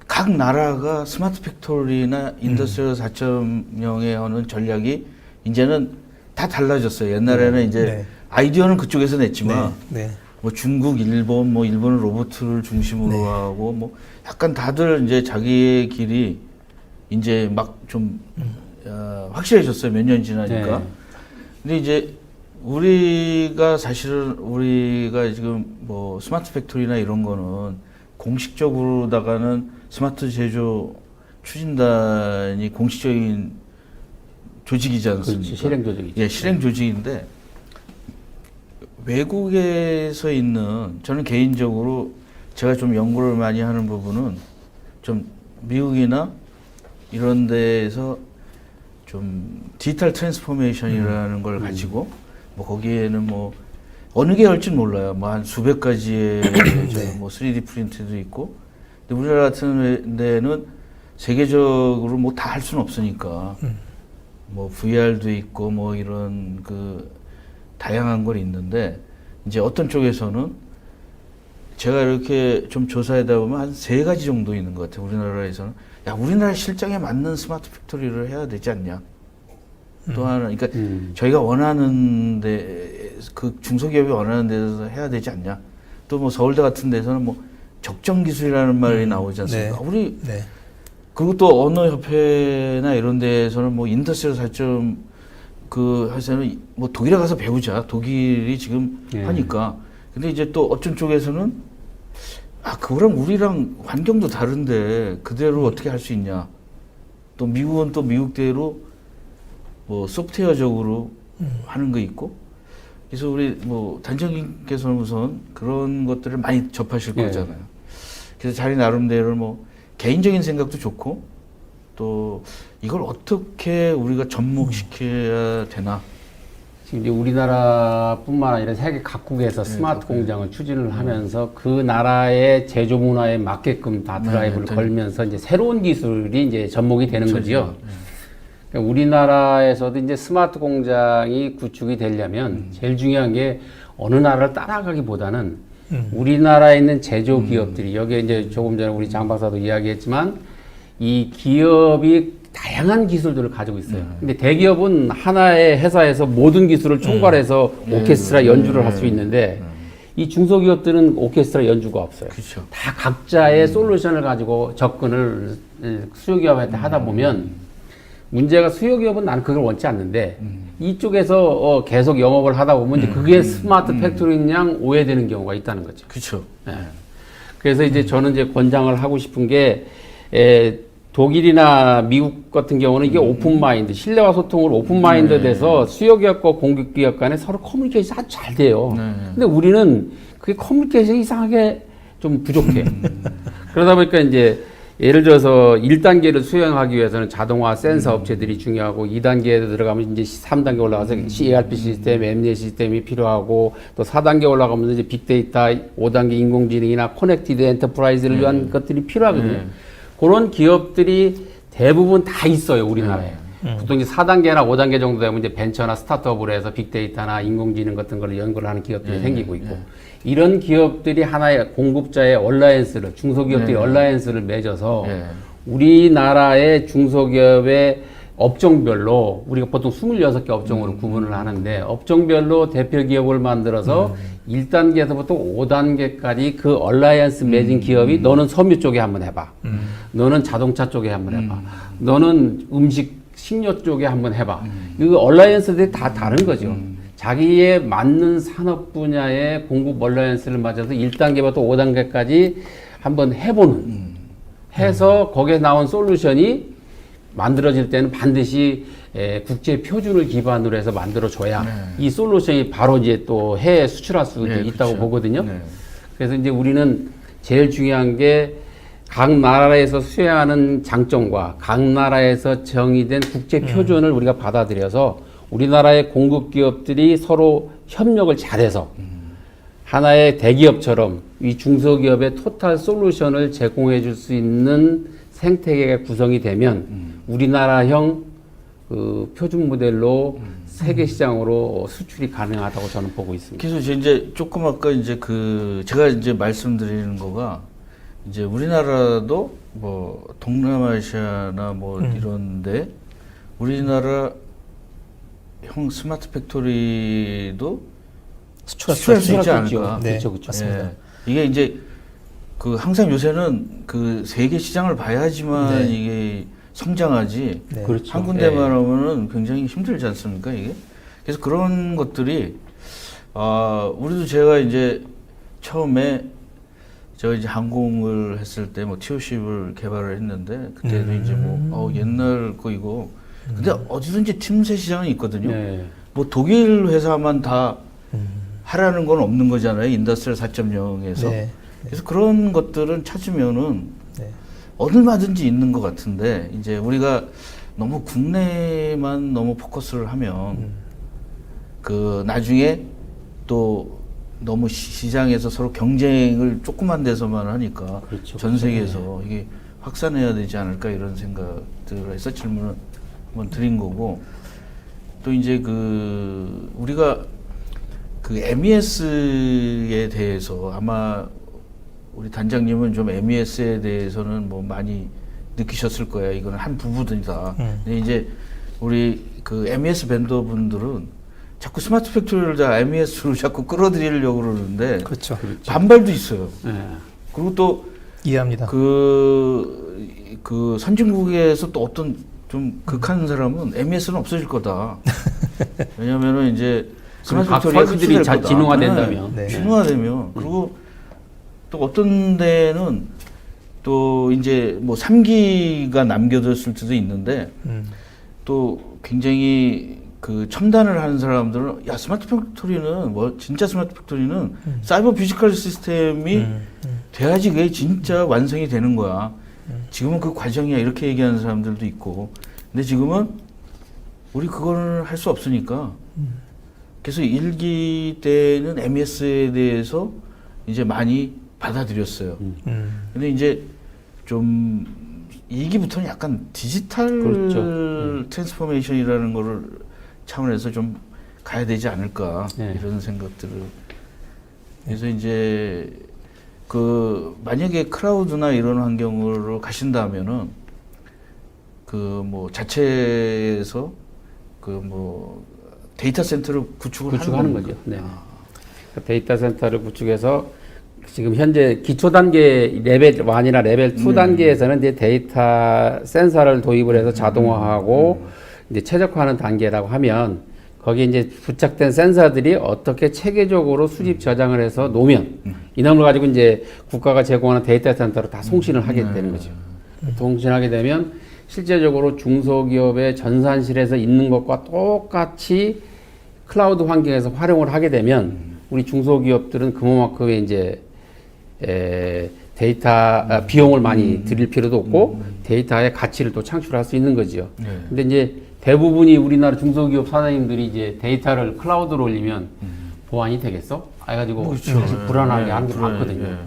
각 나라가 스마트 팩토리나 인더스트리얼 4.0에 하는 전략이 이제는 다 달라졌어요. 옛날에는 이제 아이디어는 그쪽에서 냈지만 뭐 중국, 일본, 뭐 일본은 로봇을 중심으로 하고 뭐 약간 다들 이제 자기의 길이 이제 막 좀 확실해졌어요. 몇 년 지나니까. 근데 이제 우리가 사실은 우리가 지금 뭐 스마트 팩토리나 이런 거는 공식적으로다가는 스마트 제조 추진단이 공식적인 조직이지 않습니까?
그렇지, 실행 조직이죠.
예, 실행 조직인데 외국에서 있는 저는 개인적으로 제가 좀 연구를 많이 하는 부분은 좀 미국이나 이런 데에서 좀 디지털 트랜스포메이션이라는 걸 가지고 뭐 거기에는 뭐 어느 게 할지는 몰라요. 뭐 한 수백 가지의 뭐 3D 프린트도 있고. 근데 우리나라 같은 데는 세계적으로 뭐 다 할 수는 없으니까 뭐 VR도 있고 뭐 이런 그 다양한 걸 있는데 이제 어떤 쪽에서는 제가 이렇게 좀 조사하다 보면 한 3가지 정도 있는 것 같아요. 우리나라에서는 야 우리나라 실정에 맞는 스마트 팩토리를 해야 되지 않냐. 또 하나 그러니까 저희가 원하는 데 그 중소기업이 원하는 데서 해야 되지 않냐. 또 뭐 서울대 같은 데서는 뭐 적정 기술이라는 말이 나오지 않습니까? 우리 그리고 또 언어협회나 이런 데에서는 뭐 인더스트리얼 4.0 그 해서는 뭐 독일에 가서 배우자. 독일이 지금 하니까. 근데 이제 또 어떤 쪽에서는 그거랑 우리랑 환경도 다른데 그대로 어떻게 할 수 있냐. 또 미국은 또 미국대로 뭐 소프트웨어적으로 하는 거 있고. 그래서 우리 뭐 단장님께서는 우선 그런 것들을 많이 접하실 거잖아요. 그래서 자기 나름대로 뭐 개인적인 생각도 좋고 또 이걸 어떻게 우리가 접목시켜야 되나.
지금 이제 우리나라뿐만 아니라 세계 각국에서 스마트 공장을 추진을 하면서 그 나라의 제조 문화에 맞게끔 다 드라이브를 걸면서 이제 새로운 기술이 이제 접목이 되는 거죠. 그러니까 우리나라에서도 이제 스마트 공장이 구축이 되려면 제일 중요한 게 어느 나라를 따라가기보다는 우리나라에 있는 제조 기업들이 여기에 이제 조금 전에 우리 장 박사도 이야기했지만 이 기업이 다양한 기술들을 가지고 있어요. 근데 대기업은 하나의 회사에서 모든 기술을 총괄해서 오케스트라 연주를 할 수 있는데 이 중소기업들은 오케스트라 연주가 없어요.
그렇죠.
다 각자의 솔루션을 가지고 접근을 수요기업한테 하다 보면 문제가 수요기업은 나는 그걸 원치 않는데 이쪽에서 계속 영업을 하다 보면 이제 그게 스마트 팩토리인 양 오해되는 경우가 있다는 거죠.
그렇죠.
그래서 이제 저는 이제 권장을 하고 싶은 게 독일이나 미국 같은 경우는 이게 오픈 마인드, 신뢰와 소통을 오픈 마인드 돼서 수요기업과 공급기업 간에 서로 커뮤니케이션이 아주 잘 돼요. 근데 우리는 그게 커뮤니케이션이 이상하게 좀 부족해요. 그러다 보니까 이제 예를 들어서 1단계를 수행하기 위해서는 자동화 센서 업체들이 중요하고 2단계에 들어가면 이제 3단계 올라가서 ERP 시스템, ML 시스템이 필요하고 또 4단계 올라가면 이제 빅데이터, 5단계 인공지능이나 커넥티드 엔터프라이즈를 위한 것들이 필요하거든요. 그런 기업들이 대부분 다 있어요, 우리나라에. 보통 이제 4단계나 5단계 정도 되면 이제 벤처나 스타트업으로 해서 빅데이터나 인공지능 같은 걸 연구를 하는 기업들이 생기고 있고 이런 기업들이 하나의 공급자의 얼라이언스를 중소기업들이 얼라이언스를 맺어서 우리나라의 중소기업의 업종별로 우리가 보통 26개 업종으로 구분을 하는데 업종별로 대표 기업을 만들어서 1단계에서부터 5단계까지 그 얼라이언스 맺은 기업이 너는 섬유 쪽에 한번 해봐. 너는 자동차 쪽에 한번 해봐. 너는 식료 쪽에 한번 해봐. 그 얼라이언스들이 다 다른 거죠. 자기에 맞는 산업 분야의 공급 얼라이언스를 맞아서 1단계부터 5단계까지 한번 해보는 해서 거기에 나온 솔루션이 만들어질 때는 반드시 국제 표준을 기반으로 해서 만들어줘야 이 솔루션이 바로 이제 또 해외 수출할 수 있다고
그렇죠.
보거든요. 그래서 이제 우리는 제일 중요한 게 각 나라에서 수행하는 장점과 각 나라에서 정의된 국제 표준을 우리가 받아들여서 우리나라의 공급 기업들이 서로 협력을 잘해서 하나의 대기업처럼 이 중소기업의 토탈 솔루션을 제공해 줄 수 있는 생태계가 구성이 되면 우리나라형 그 표준 모델로 세계 시장으로 수출이 가능하다고 저는 보고 있습니다.
그래서 이제 조금 아까 이제 제가 이제 말씀드리는 거가 이제 우리나라도 뭐 동남아시아나 뭐 이런데 우리나라 형 스마트 팩토리도 수출할 수 있지 않을까?
네,
그렇죠.
맞습니다.
이게 이제 항상 요새는 세계 시장을 봐야지만 이게 성장하지.
그렇죠.
한 군데만 하면은 굉장히 힘들지 않습니까, 이게? 그래서 그런 것들이 우리도 제가 이제 처음에 제가 이제 항공을 했을 때 뭐 TOC를 개발을 했는데 그때도 이제 뭐 옛날 거이고 근데 어디든지 틈새 시장이 있거든요. 뭐 독일 회사만 다 하라는 건 없는 거잖아요. 인더스트리얼 4.0에서. 그래서 그런 것들은 찾으면은 얼마든지 있는 것 같은데 이제 우리가 너무 국내만 너무 포커스를 하면 나중에 또 너무 시장에서 서로 경쟁을 조그만 데서만 하니까
그렇죠.
전 세계에서 이게 확산해야 되지 않을까 이런 생각들을 해서 질문을 한번 드린 거고 또 이제 우리가 MES에 대해서 아마 우리 단장님은 좀 MES에 대해서는 뭐 많이 느끼셨을 거예요. 이거는 한 부분이다. 근데 이제 우리 MES 벤더분들은 자꾸 스마트 팩토리를 다 MES로 자꾸 끌어들이려고 그러는데
그렇죠.
반발도 있어요. 그리고 또
이해합니다.
선진국에서 또 어떤 좀 극한 사람은 MES는 없어질 거다. 왜냐면은 이제 스마트 팩토리가
설비들이 잘 진흥화된다면.
진흥화되면 그리고 또 어떤 데는 또 이제 뭐 3기가 남겨뒀을 수도 있는데 또 굉장히 첨단을 하는 사람들은 스마트 팩토리는 진짜 스마트 팩토리는 사이버 피지컬 시스템이 돼야지 그게 진짜 완성이 되는 거야. 지금은 그 과정이야 이렇게 얘기하는 사람들도 있고 근데 지금은 우리 그거는 할 수 없으니까 그래서 1기 때는 MES에 대해서 이제 많이 받아들였어요. 근데 이제 좀 2기부터는 약간 디지털 트랜스포메이션이라는 거를 차원에서 좀 가야 되지 않을까 이런 생각들을 그래서 이제 만약에 클라우드나 이런 환경으로 가신다면은 뭐 자체에서 데이터 센터를 구축하는
거죠. 네. 데이터 센터를 구축해서 지금 현재 기초 단계 레벨 1이나 레벨 2 단계에서는 이제 데이터 센서를 도입을 해서 자동화하고 이제 최적화하는 단계라고 하면 거기에 이제 부착된 센서들이 어떻게 체계적으로 수집 저장을 해서 놓으면 이 놈을 가지고 이제 국가가 제공하는 데이터 센터로 다 송신을 하게 되는 거죠. 송신하게 되면 실제적으로 중소기업의 전산실에서 있는 것과 똑같이 클라우드 환경에서 활용을 하게 되면 우리 중소기업들은 그만큼의 이제 비용을 많이 들일 필요도 없고 데이터의 가치를 또 창출할 수 있는 거죠. 근데 이제 대부분이 우리나라 중소기업 사장님들이 이제 데이터를 클라우드로 올리면 보안이 되겠어? 해가지고 사실 불안하게 하는 게 많거든요.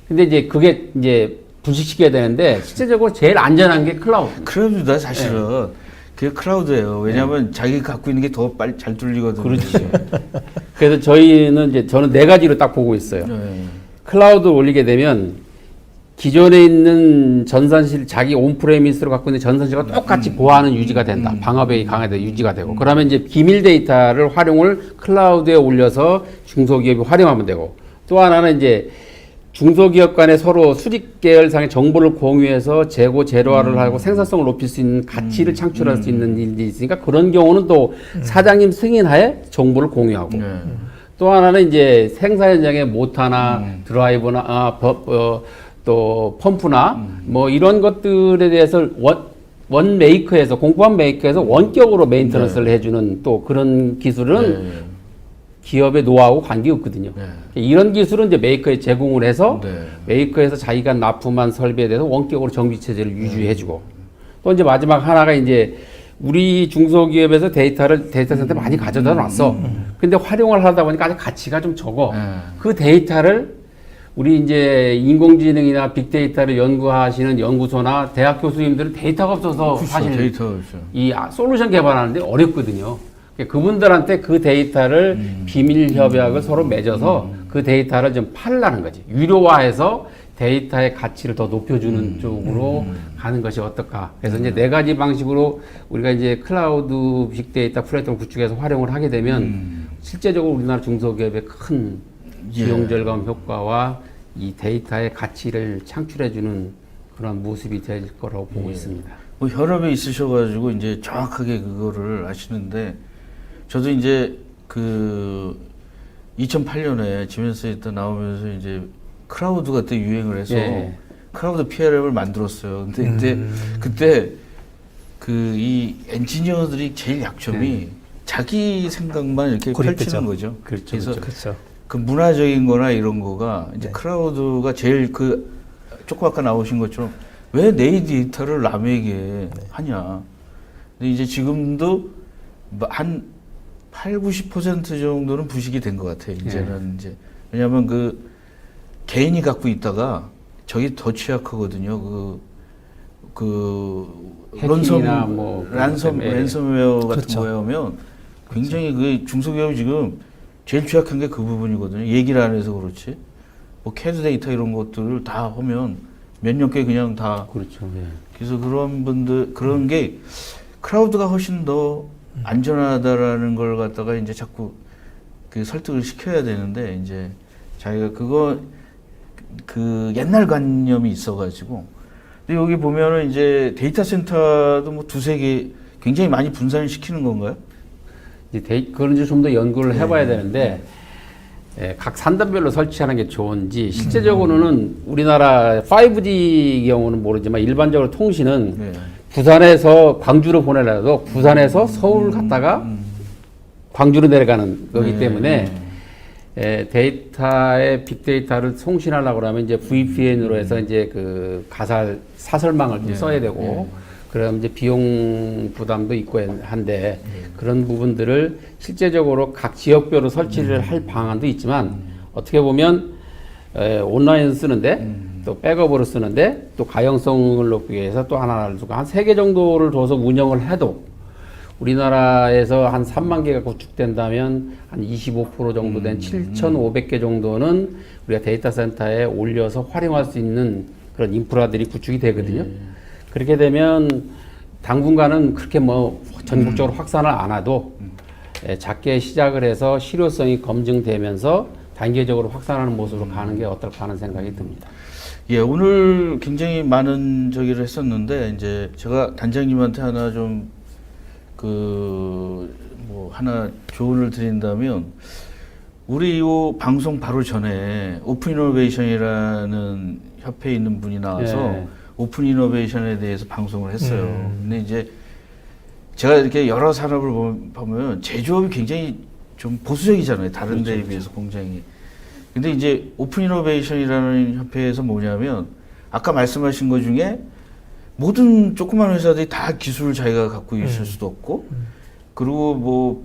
근데 이제 그게 이제 분식시켜야 되는데 실제적으로 제일 안전한 게 클라우드.
그럽니다, 사실은. 그게 클라우드예요. 왜냐하면 자기가 갖고 있는 게 더 빨리 잘 뚫리거든요.
그렇지. 그래서 저는 네 가지로 딱 보고 있어요. 클라우드 올리게 되면 기존에 있는 전산실, 자기 온프레미스로 갖고 있는 전산실과 똑같이 보안은 유지가 된다. 방어벽이 강화돼 유지가 되고. 그러면 이제 기밀 데이터를 활용을 클라우드에 올려서 중소기업이 활용하면 되고. 또 하나는 이제 중소기업 간에 서로 수직 계열상의 정보를 공유해서 재고 재료화를 하고 생산성을 높일 수 있는 가치를 창출할 수 있는 일이 있으니까 그런 경우는 또 사장님 승인하에 정보를 공유하고. 또 하나는 이제 생산 현장의 모터나 드라이버나 또 펌프나 뭐 이런 것들에 대해서 원 메이커에서 공구한 메이커에서 원격으로 메인터넌스를 해주는 또 그런 기술은 기업의 노하우 관계없거든요. 이런 기술은 이제 메이커에 제공을 해서 메이커에서 자기가 납품한 설비에 대해서 원격으로 정비 체제를 유지해주고 또 이제 마지막 하나가 이제 우리 중소기업에서 데이터 센터 많이 가져다 놨어. 근데 활용을 하다 보니까 아직 가치가 좀 적어. 그 데이터를 우리 이제 인공지능이나 빅데이터를 연구하시는 연구소나 대학 교수님들은 데이터가 없어서 사실 이 솔루션 개발하는데 어렵거든요. 그분들한테 그 데이터를 비밀 협약을 서로 맺어서 그 데이터를 좀 팔라는 거지. 유료화해서 데이터의 가치를 더 높여주는 쪽으로 가는 것이 어떨까. 그래서 이제 네 가지 방식으로 우리가 이제 클라우드 빅데이터 플랫폼 구축해서 활용을 하게 되면 실제적으로 우리나라 중소기업의 큰 비용 절감 효과와 이 데이터의 가치를 창출해주는 그런 모습이 될 거라고 보고 있습니다.
뭐 현업에 있으셔가지고 이제 정확하게 그거를 아시는데 저도 이제 그 2008년에 지멘스에이터 나오면서 이제 클라우드가 그때 유행을 해서 클라우드 PLM을 만들었어요. 근데 그때 그 이 엔지니어들이 제일 약점이 자기 생각만 이렇게 펼치는 거죠. 그래서 그 문화적인 거나 이런 거가 이제 클라우드가 제일 조금 아까 나오신 것처럼 왜 내 데이터를 남에게 하냐. 근데 이제 지금도 한 80-90% 정도는 부식이 된 것 같아요. 이제는 이제 왜냐하면 그 개인이 갖고 있다가 저기 더 취약하거든요. 랜섬웨어 같은 거에 오면 굉장히 그 중소기업이 지금 제일 취약한 게 그 부분이거든요. 얘기를 안 해서 그렇지. 뭐 캐드 데이터 이런 것들을 다 하면 몇 년께 그냥 다.
그렇죠.
그래서 그런 게 클라우드가 훨씬 더 안전하다라는 걸 갖다가 이제 자꾸 그 설득을 시켜야 되는데 이제 자기가 그 옛날 관념이 있어가지고. 근데 여기 보면은 이제 데이터 센터도 뭐 두세 개 굉장히 많이 분산을 시키는 건가요?
이제 그런 좀 더 연구를 해봐야 되는데 각 산단별로 설치하는 게 좋은지 실제적으로는 우리나라 5G 경우는 모르지만 일반적으로 통신은 부산에서 광주로 보내려도 부산에서 서울 갔다가 광주로 내려가는 거기 때문에 데이터의 빅데이터를 송신하려고 그러면 이제 VPN으로 해서 이제 그 사설망을 좀 써야 되고 그럼 이제 비용 부담도 있고 한데 그런 부분들을 실제적으로 각 지역별로 설치를 할 방안도 있지만 어떻게 보면 온라인 쓰는데 또 백업으로 쓰는데 또 가용성을 높이기 위해서 또 하나를 두고 한 3개 정도를 둬서 운영을 해도 우리나라에서 한 3만 개가 구축된다면 한 25% 정도 된 7,500개 정도는 우리가 데이터 센터에 올려서 활용할 수 있는 그런 인프라들이 구축이 되거든요. 그렇게 되면 당분간은 그렇게 뭐 전국적으로 확산을 안 해도 작게 시작을 해서 실효성이 검증되면서 단계적으로 확산하는 모습으로 가는 게 어떨까 하는 생각이 듭니다.
예, 오늘 굉장히 많은 저기를 했었는데 이제 제가 단장님한테 하나 좀 하나 조언을 드린다면 우리 이 방송 바로 전에 오픈 이노베이션이라는 협회에 있는 분이 나와서 오픈 이노베이션에 대해서 방송을 했어요. 근데 이제 제가 이렇게 여러 산업을 보면 제조업이 굉장히 좀 보수적이잖아요. 다른 데에 비해서 굉장히. 근데 이제 오픈 이노베이션이라는 협회에서 뭐냐면 아까 말씀하신 것 중에 모든 조그만 회사들이 다 기술을 자기가 갖고 있을 수도 없고 그리고 뭐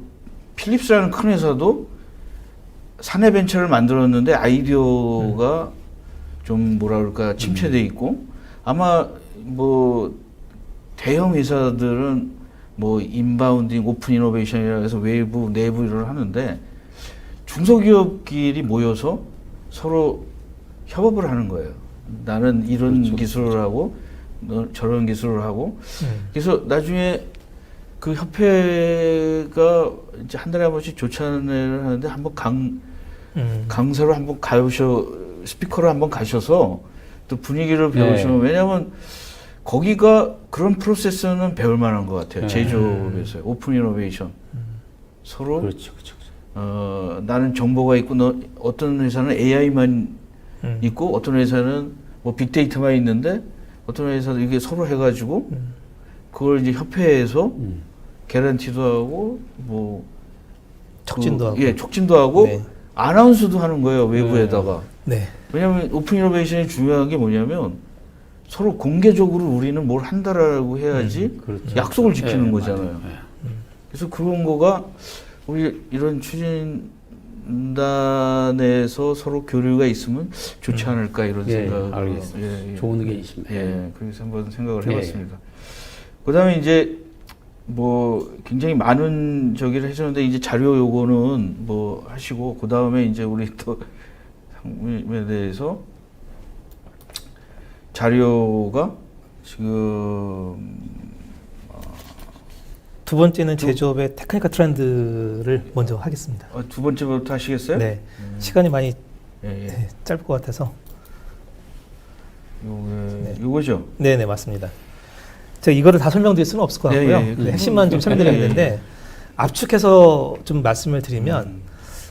필립스라는 큰 회사도 사내 벤처를 만들었는데 아이디어가 좀 뭐라 그럴까 침체돼 있고 아마 뭐 대형 회사들은 뭐 인바운딩 오픈 이노베이션이라 해서 외부 내부 일을 하는데 중소기업끼리 모여서 서로 협업을 하는 거예요. 나는 이런
그렇죠.
기술을 하고 너 저런 기술을 하고 그래서 나중에 그 협회가 이제 한 달에 한 번씩 조찬회를 하는데 한번 강사로 한번 스피커로 한번 가셔서 또 분위기를 배우시면 왜냐하면 거기가 그런 프로세스는 배울 만한 것 같아요. 제조업에서 오픈 이노베이션 서로
그렇죠.
나는 정보가 있고 어떤 회사는 AI만 있고 어떤 회사는 뭐 빅데이터만 있는데 어떤 회사는 이게 서로 해가지고 그걸 이제 협회에서 개런티도 하고 뭐
촉진도 하고
촉진도 하고
네.
아나운스도 하는 거예요 외부에다가.
네.
왜냐하면 오픈 이노베이션이 중요한 게 뭐냐면 서로 공개적으로 우리는 뭘 한다라고 해야지
그렇죠.
약속을 지키는
네,
거잖아요.
맞아요.
그래서 그런 거가 우리 이런 추진단에서 서로 교류가 있으면 좋지 않을까 이런 생각.
알겠습니다. 좋은 의견이십니다.
그래서 한번 생각을 해봤습니다. 그다음에 이제 뭐 굉장히 많은 저기를 해주는데 이제 자료 요거는 뭐 하시고 그다음에 이제 우리 또 상품에 대해서 자료가 지금
두 번째는 제조업의 테크니컬 트렌드를 먼저 하겠습니다.
두 번째부터 하시겠어요?
네. 시간이 많이
네,
짧을 것 같아서.
요거죠?
네, 맞습니다. 제가 이거를 다 설명드릴 수는 없을 것 같고요. 네, 핵심만 좀 설명드리겠는데 압축해서 좀 말씀을 드리면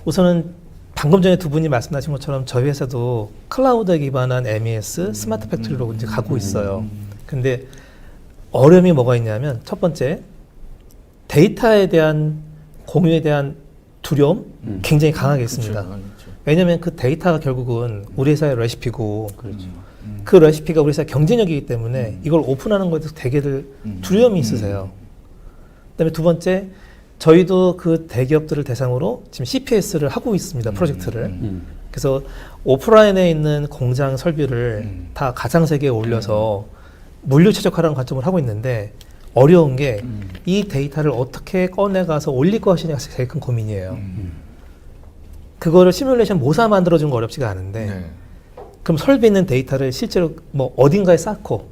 우선은 방금 전에 두 분이 말씀하신 것처럼 저희 회사도 클라우드에 기반한 MES 스마트 팩토리로 이제 가고 있어요. 근데 어려움이 뭐가 있냐면 첫 번째 데이터에 대한 공유에 대한 두려움 굉장히 강하게 있습니다.
그렇죠.
왜냐하면 그 데이터가 결국은 우리 회사의 레시피고
그렇죠.
그 레시피가 우리 회사의 경쟁력이기 때문에 이걸 오픈하는 것에 대해서 되게들 두려움이 있으세요. 그다음에 두 번째 저희도 그 대기업들을 대상으로 지금 CPS를 하고 있습니다. 프로젝트를. 그래서 오프라인에 있는 공장 설비를 다 가상세계에 올려서 물류 최적화라는 관점을 하고 있는데 어려운 게 이 데이터를 어떻게 꺼내가서 올릴 것이냐가 제일 큰 고민이에요. 그거를 시뮬레이션 모사 만들어주는 거 어렵지가 않은데 그럼 설비 있는 데이터를 실제로 뭐 어딘가에 쌓고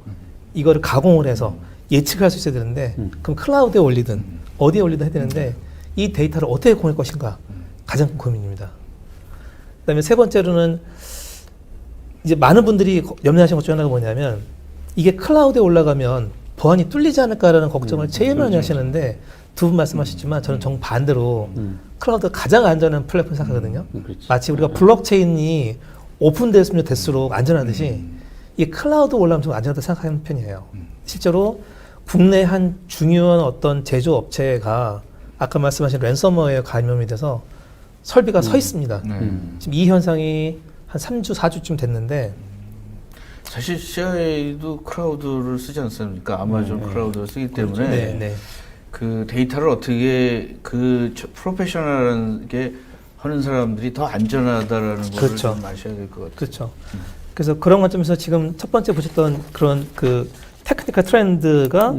이거를 가공을 해서 예측을 할 수 있어야 되는데 그럼 클라우드에 올리든 어디에 올리든 해야 되는데 이 데이터를 어떻게 공유할 것인가 가장 큰 고민입니다. 그다음에 세 번째로는 이제 많은 분들이 염려하시는 것 중 하나가 뭐냐면 이게 클라우드에 올라가면 보안이 뚫리지 않을까라는 걱정을 제일 많이 하시는데 두 분 말씀하셨지만 저는 정반대로 클라우드가 가장 안전한 플랫폼 생각하거든요. 마치 우리가 블록체인이 오픈됐으면 될수록 안전하듯이 이 클라우드 올라가면 좀 안전하다고 생각하는 편이에요. 실제로 국내 한 중요한 어떤 제조업체가 아까 말씀하신 랜섬웨어에 감염이 돼서 설비가 서 있습니다. 지금 이 현상이 한 3주, 4주쯤 됐는데
사실 CIA도 클라우드를 쓰지 않습니까? 아마존 클라우드를 쓰기 때문에 그 데이터를 어떻게 그 프로페셔널하게 하는 사람들이 더 안전하다라는 걸 좀 아셔야 될 것 같아요.
그렇죠. 그래서 그런 관점에서 지금 첫 번째 보셨던 그런 그 테크니컬 트렌드가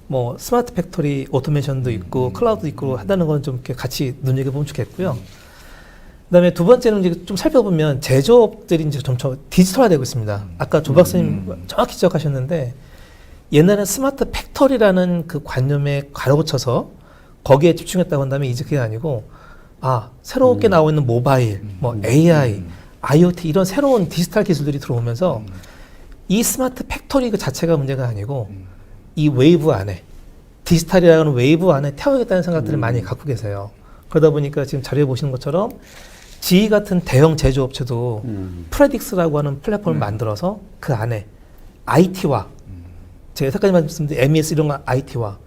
뭐 스마트 팩토리 오토메이션도 있고 클라우드 있고 한다는 건 좀 이렇게 같이 눈여겨보면 좋겠고요. 그다음에 두 번째는 이제 좀 살펴보면 제조업들이 이제 점점 디지털화되고 있습니다. 아까 조 박사님 정확히 지적하셨는데 옛날에 스마트 팩토리라는 그 관념에 가로붙여서 거기에 집중했다고 한다면 이제 그게 아니고 새롭게 나오고 있는 모바일, 뭐 AI, IoT 이런 새로운 디지털 기술들이 들어오면서 이 스마트 팩토리 그 자체가 문제가 아니고 이 웨이브 안에 디지털이라는 웨이브 안에 태워야겠다는 생각들을 많이 갖고 계세요. 그러다 보니까 지금 자료에 보시는 것처럼 GE 같은 대형 제조업체도 프레딕스라고 하는 플랫폼을 만들어서 그 안에 IT와 제가 여태까지 말씀드린 MES 이런 거 IT와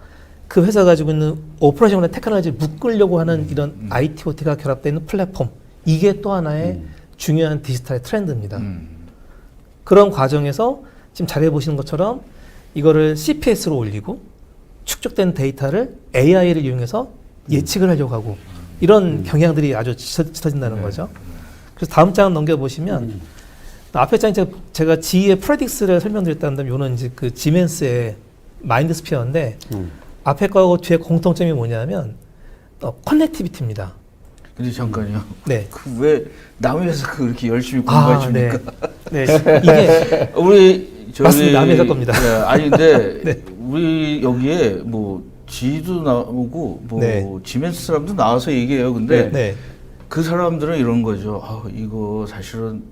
그 회사가 가지고 있는 오퍼레이션의 테크놀로지를 묶으려고 하는 이런 IT, OT가 결합되어 있는 플랫폼 이게 또 하나의 중요한 디지털의 트렌드입니다. 그런 과정에서 지금 자료에 보시는 것처럼 이거를 CPS로 올리고 축적된 데이터를 AI를 이용해서 예측을 하려고 하고 이런 경향들이 아주 짙어진다는 거죠. 그래서 다음 장 넘겨보시면 앞에 장에 제가 G의 프레딕스를 설명드렸다면 요는 이제 그 지멘스의 마인드스피어인데 앞에 거하고 뒤에 공통점이 뭐냐면 커넥티비티입니다.
근데 잠깐요.
네.
그 왜 남의 회사 그렇게 열심히 공부하십니까?
네. 이게
우리 저기
맞습니다. 남의 회사 겁니다.
네, 아니 근데
네.
우리 여기에 뭐 G도 나오고 뭐
네.
지멘스 사람도 나와서 얘기해요. 근데
네.
그 사람들은 이런 거죠. 이거 사실은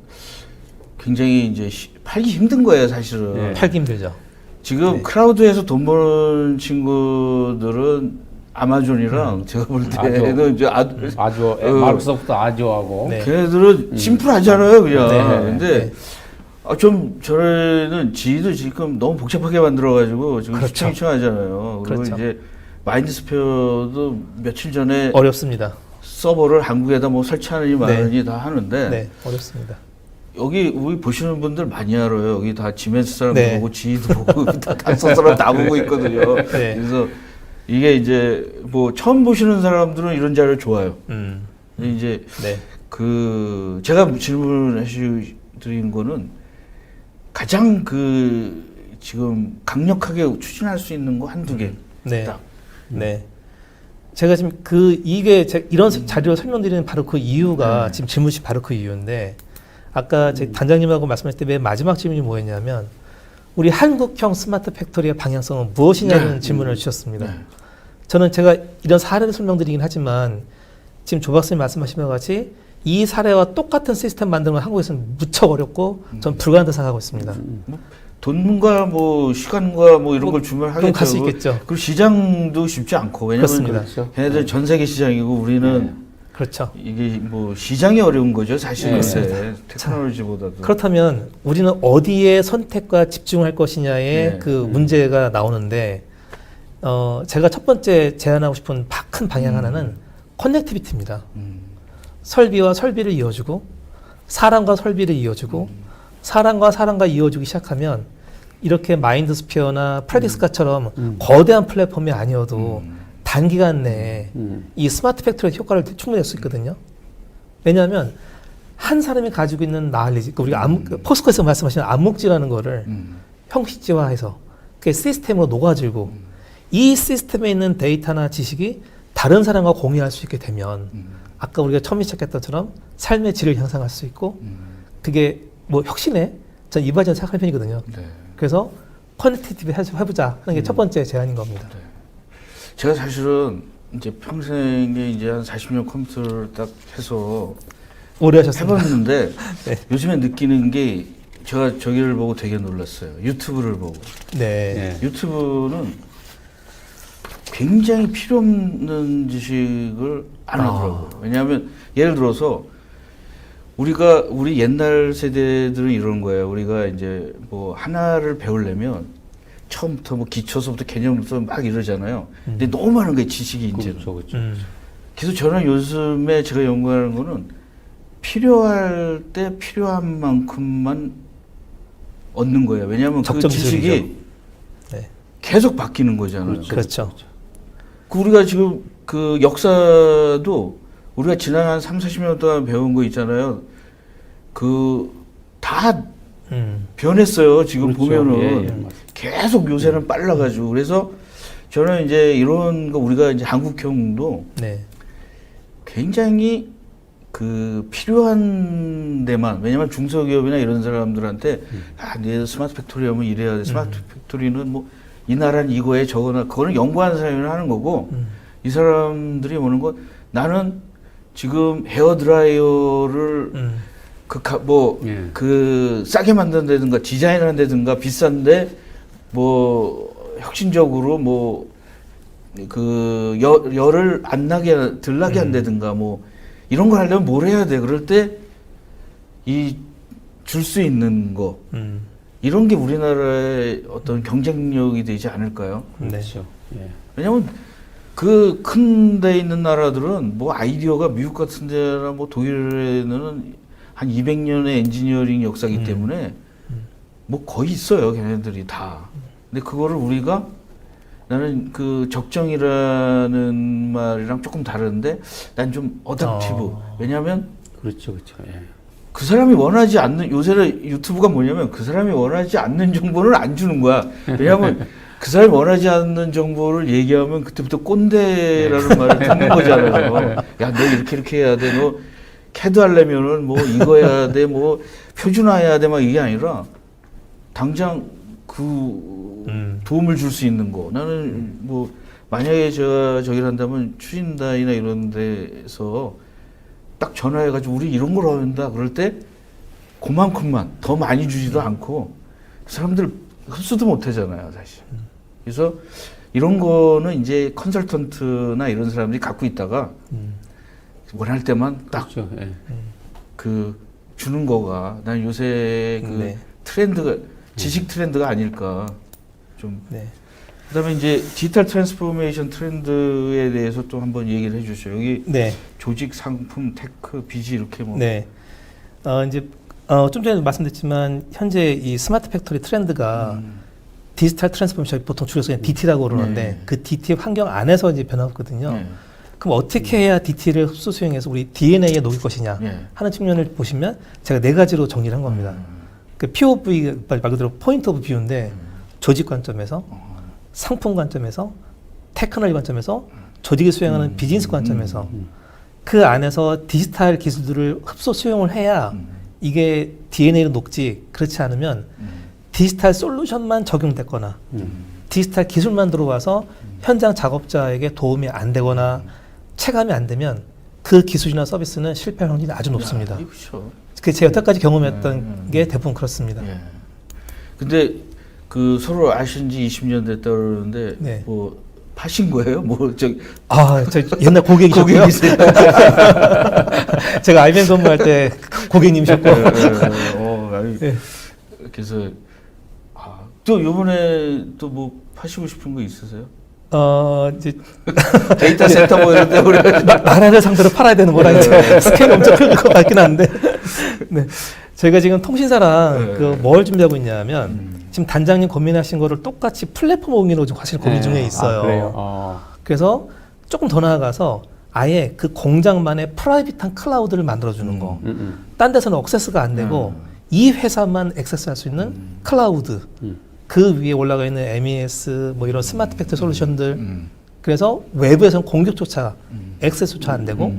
굉장히 이제 팔기 힘든 거예요, 사실은.
네.
팔기 힘들죠.
지금
네.
크라우드에서 돈 버는 친구들은 아마존이랑 제가 볼 때는 이제
아주 마이크로소프트 아주하고
네.
걔네들은 심플하잖아요, 그냥.
네.
근데
네.
좀 저는 G도 지금 너무 복잡하게 만들어가지고 지금
그렇죠.
휘청휘청하잖아요. 그리고
그렇죠.
이제 마인드스피어도 며칠 전에
어렵습니다.
서버를 한국에다 뭐 설치하느니 마느니 다 하는데
네, 어렵습니다.
여기 우리 보시는 분들 많이 알아요. 여기 다 지멘스 사람도
네.
보고 G도 보고 다 사람 다 보고 있거든요.
네.
그래서 이게 이제 뭐 처음 보시는 사람들은 이런 자료 좋아요. 근데 이제
네.
그 제가 질문해 드린 거는 가장 그 지금 강력하게 추진할 수 있는 거 한두 개.
네.
딱.
네. 제가 지금 이런 자료를 설명드리는 바로 그 이유가 지금 질문이 바로 그 이유인데 아까 제 단장님하고 말씀하실 때 맨 마지막 질문이 뭐였냐면 우리 한국형 스마트 팩토리의 방향성은 무엇이냐는 질문을 주셨습니다. 저는 제가 이런 사례를 설명드리긴 하지만 지금 조 박사님 말씀하신 것 같이 이 사례와 똑같은 시스템 만드는 건 한국에서는 무척 어렵고 전 불가능하다고 생각하고 있습니다.
돈과 뭐 시간과 뭐 이런 걸 주면 하겠죠.
갈 수 있겠죠.
그리고 시장도 쉽지 않고 왜냐면
그렇습니다.
걔네들 전 세계 시장이고 우리는
그렇죠.
이게 뭐 시장이 어려운 거죠, 사실은.
그렇습니다.
테크놀로지보다도.
그렇다면 우리는 어디에 선택과 집중할 것이냐의 그 문제가 나오는데 제가 첫 번째 제안하고 싶은 큰 방향 하나는 커넥티비티입니다. 설비와 설비를 이어주고 사람과 설비를 이어주고 사람과 사람과 이어주기 시작하면 이렇게 마인드스피어나 프레딕스가처럼 거대한 플랫폼이 아니어도 단기간 내에 이 스마트 팩토리의 효과를 충분히 낼 수 있거든요. 왜냐하면 한 사람이 가지고 있는 나얼리지, 우리가 포스코에서 말씀하시는 암묵지라는 거를 형식지화해서 그 시스템으로 녹아들고 이 시스템에 있는 데이터나 지식이 다른 사람과 공유할 수 있게 되면 아까 우리가 처음 시작했던 것처럼 삶의 질을 향상할 수 있고 그게 뭐 혁신에 전 이바지는 생각하는 편이거든요.
네.
그래서 커넥티비티 해보자 하는 게 첫 번째 제안인 겁니다.
네. 제가 사실은 이제 평생에 이제 한 40년 컴퓨터를 딱 해서
오래 하셨습니다.
해봤는데
네.
요즘에 느끼는 게 제가 저기를 보고 되게 놀랐어요. 유튜브를 보고.
네.
유튜브는 굉장히 필요 없는 지식을 안 하더라고요. 왜냐하면 예를 들어서 우리 옛날 세대들은 이런 거예요. 우리가 이제 뭐 하나를 배우려면 처음부터 뭐 기초서부터 개념부터 막 이러잖아요. 근데 너무 많은 거예요, 지식이 이제는.
그렇죠.
그래서 저는 요즘에 제가 연구하는 거는 필요할 때 필요한 만큼만 얻는 거예요. 왜냐하면 그 지식이
네.
계속 바뀌는 거잖아요.
그렇죠.
우리가 지금 그 역사도 우리가 지난 한 3, 40년 동안 배운 거 있잖아요. 다 변했어요. 지금
그렇죠.
보면은 계속 요새는 빨라가지고 그래서 저는 이제 이런 거 우리가 이제 한국형도
네.
굉장히 그 필요한 데만 왜냐면 중소기업이나 이런 사람들한테 네 스마트 팩토리 하면 이래야 돼. 스마트 팩토리는 뭐 이 나라는 이거에 저거나 그거는 연구하는 사람이 하는 거고 이 사람들이 보는 건 나는 지금 헤어 드라이어를 그 싸게 만든다든가 디자인한다든가 비싼데 뭐 혁신적으로 뭐 그 열을 안 나게 덜 나게 한다든가 뭐 이런 걸 하려면 뭘 해야 돼? 그럴 때 이 줄 수 있는 거 이런 게 우리나라의 어떤 경쟁력이 되지 않을까요?
그렇죠. 예.
왜냐면 그 큰 데 있는 나라들은 뭐 아이디어가 미국 같은 데나 뭐 독일에는 한 200년의 엔지니어링 역사이기 때문에 뭐 거의 있어요, 걔네들이 다. 근데 그거를 우리가 나는 그 적정이라는 말이랑 조금 다른데 난 좀 어댑티브. 왜냐하면
그렇죠, 그렇죠. 예.
그 사람이 원하지 않는 요새는 유튜브가 뭐냐면 그 사람이 원하지 않는 정보를 안 주는 거야. 왜냐하면 그 사람이 원하지 않는 정보를 얘기하면 그때부터 꼰대라는 말을 듣는 거잖아요. 야, 너 이렇게 해야 돼. 너 캐드 하려면은 뭐 이거 해야 돼. 뭐 표준화해야 돼. 막 이게 아니라 당장 그 도움을 줄 수 있는 거. 나는 뭐 만약에 제가 저기를 한다면 추진단이나 이런 데서 딱 전화해가지고 우리 이런 걸 한다 그럴 때 그만큼만 더 많이 주지도 않고 사람들 흡수도 못 하잖아요, 사실. 그래서 이런 거는 이제 컨설턴트나 이런 사람들이 갖고 있다가 원할 때만 딱
그렇죠. 예.
그 주는 거가 난 요새 그
네.
트렌드가 지식 트렌드가 아닐까 좀.
네.
그다음에 이제 디지털 트랜스포메이션 트렌드에 대해서 또 한번 얘기를 해주셔요. 여기
네.
조직, 상품, 테크, 비지 이렇게 뭐.
네. 이제 좀 전에 말씀드렸지만 현재 이 스마트 팩토리 트렌드가 디지털 트랜스포메이션 보통 줄여서 그냥 DT라고 그러는데
네.
그 DT 환경 안에서 이제 변화거든요.
네.
그럼 어떻게 해야 DT를 흡수 수용해서 우리 DNA에 녹일 것이냐
네.
하는 측면을 보시면 제가 4가지로 정리를 한 겁니다. 그 POV 말 그대로 포인트 오브 뷰인데 조직 관점에서 상품 관점에서 테크놀로지 관점에서 조직이 수행하는 비즈니스 관점에서 그 안에서 디지털 기술들을 흡수 수용을 해야 이게 DNA로 녹지 그렇지 않으면 디지털 솔루션만 적용됐거나 디지털 기술만 들어와서 현장 작업자에게 도움이 안 되거나 체감이 안 되면 그 기술이나 서비스는 실패할 확률이 아주 높습니다.
그렇죠.
그 제가 여태까지 경험했던 게 대부분 그렇습니다.
예. 근데 그 서로 아신 지 20년 됐다 그러는데
네.
뭐 파신 거예요? 뭐 저기
저 옛날 고객이셨고요.
고객이세요?
제가 IBM 근무할 때 고객님이셨고.
아니,
네.
그래서 또 이번에 또 뭐 파시고 싶은 거 있으세요?
이제
데이터 센터 뭐 이런 데 우리
나라를 상대로 팔아야 되는 거라 이제 스케일 엄청 클 것 같긴 한데. 네. 저희가 지금 통신사랑 뭘 준비하고 있냐면 지금 단장님 고민하신 거를 똑같이 플랫폼 옹이로 지금 사실 고민 중에 있어요.
그래요?
그래서 조금 더 나아가서 아예 그 공장만의 프라이빗한 클라우드를 만들어주는 거. 딴 데서는 액세스가 안 되고 이 회사만 액세스할 수 있는 클라우드. 그 위에 올라가 있는 MES 뭐 이런 스마트 팩토리 솔루션들. 그래서 외부에서는 공격조차 액세스조차 안 되고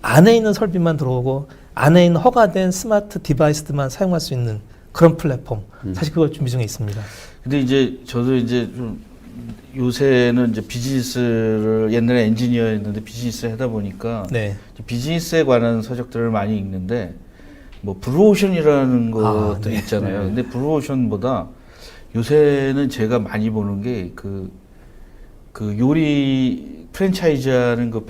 안에 있는 설비만 들어오고 안에 있는 허가된 스마트 디바이스들만 사용할 수 있는 그런 플랫폼. 사실 그걸 준비 중에 있습니다.
근데 이제 저도 이제 좀 요새는 이제 비즈니스를 옛날에 엔지니어였는데 비즈니스 하다 보니까
네.
비즈니스에 관한 서적들을 많이 읽는데 뭐 블루오션이라는 것도
네.
있잖아요. 근데 블루오션보다 요새는 제가 많이 보는 게 그 요리 프랜차이즈 하는 그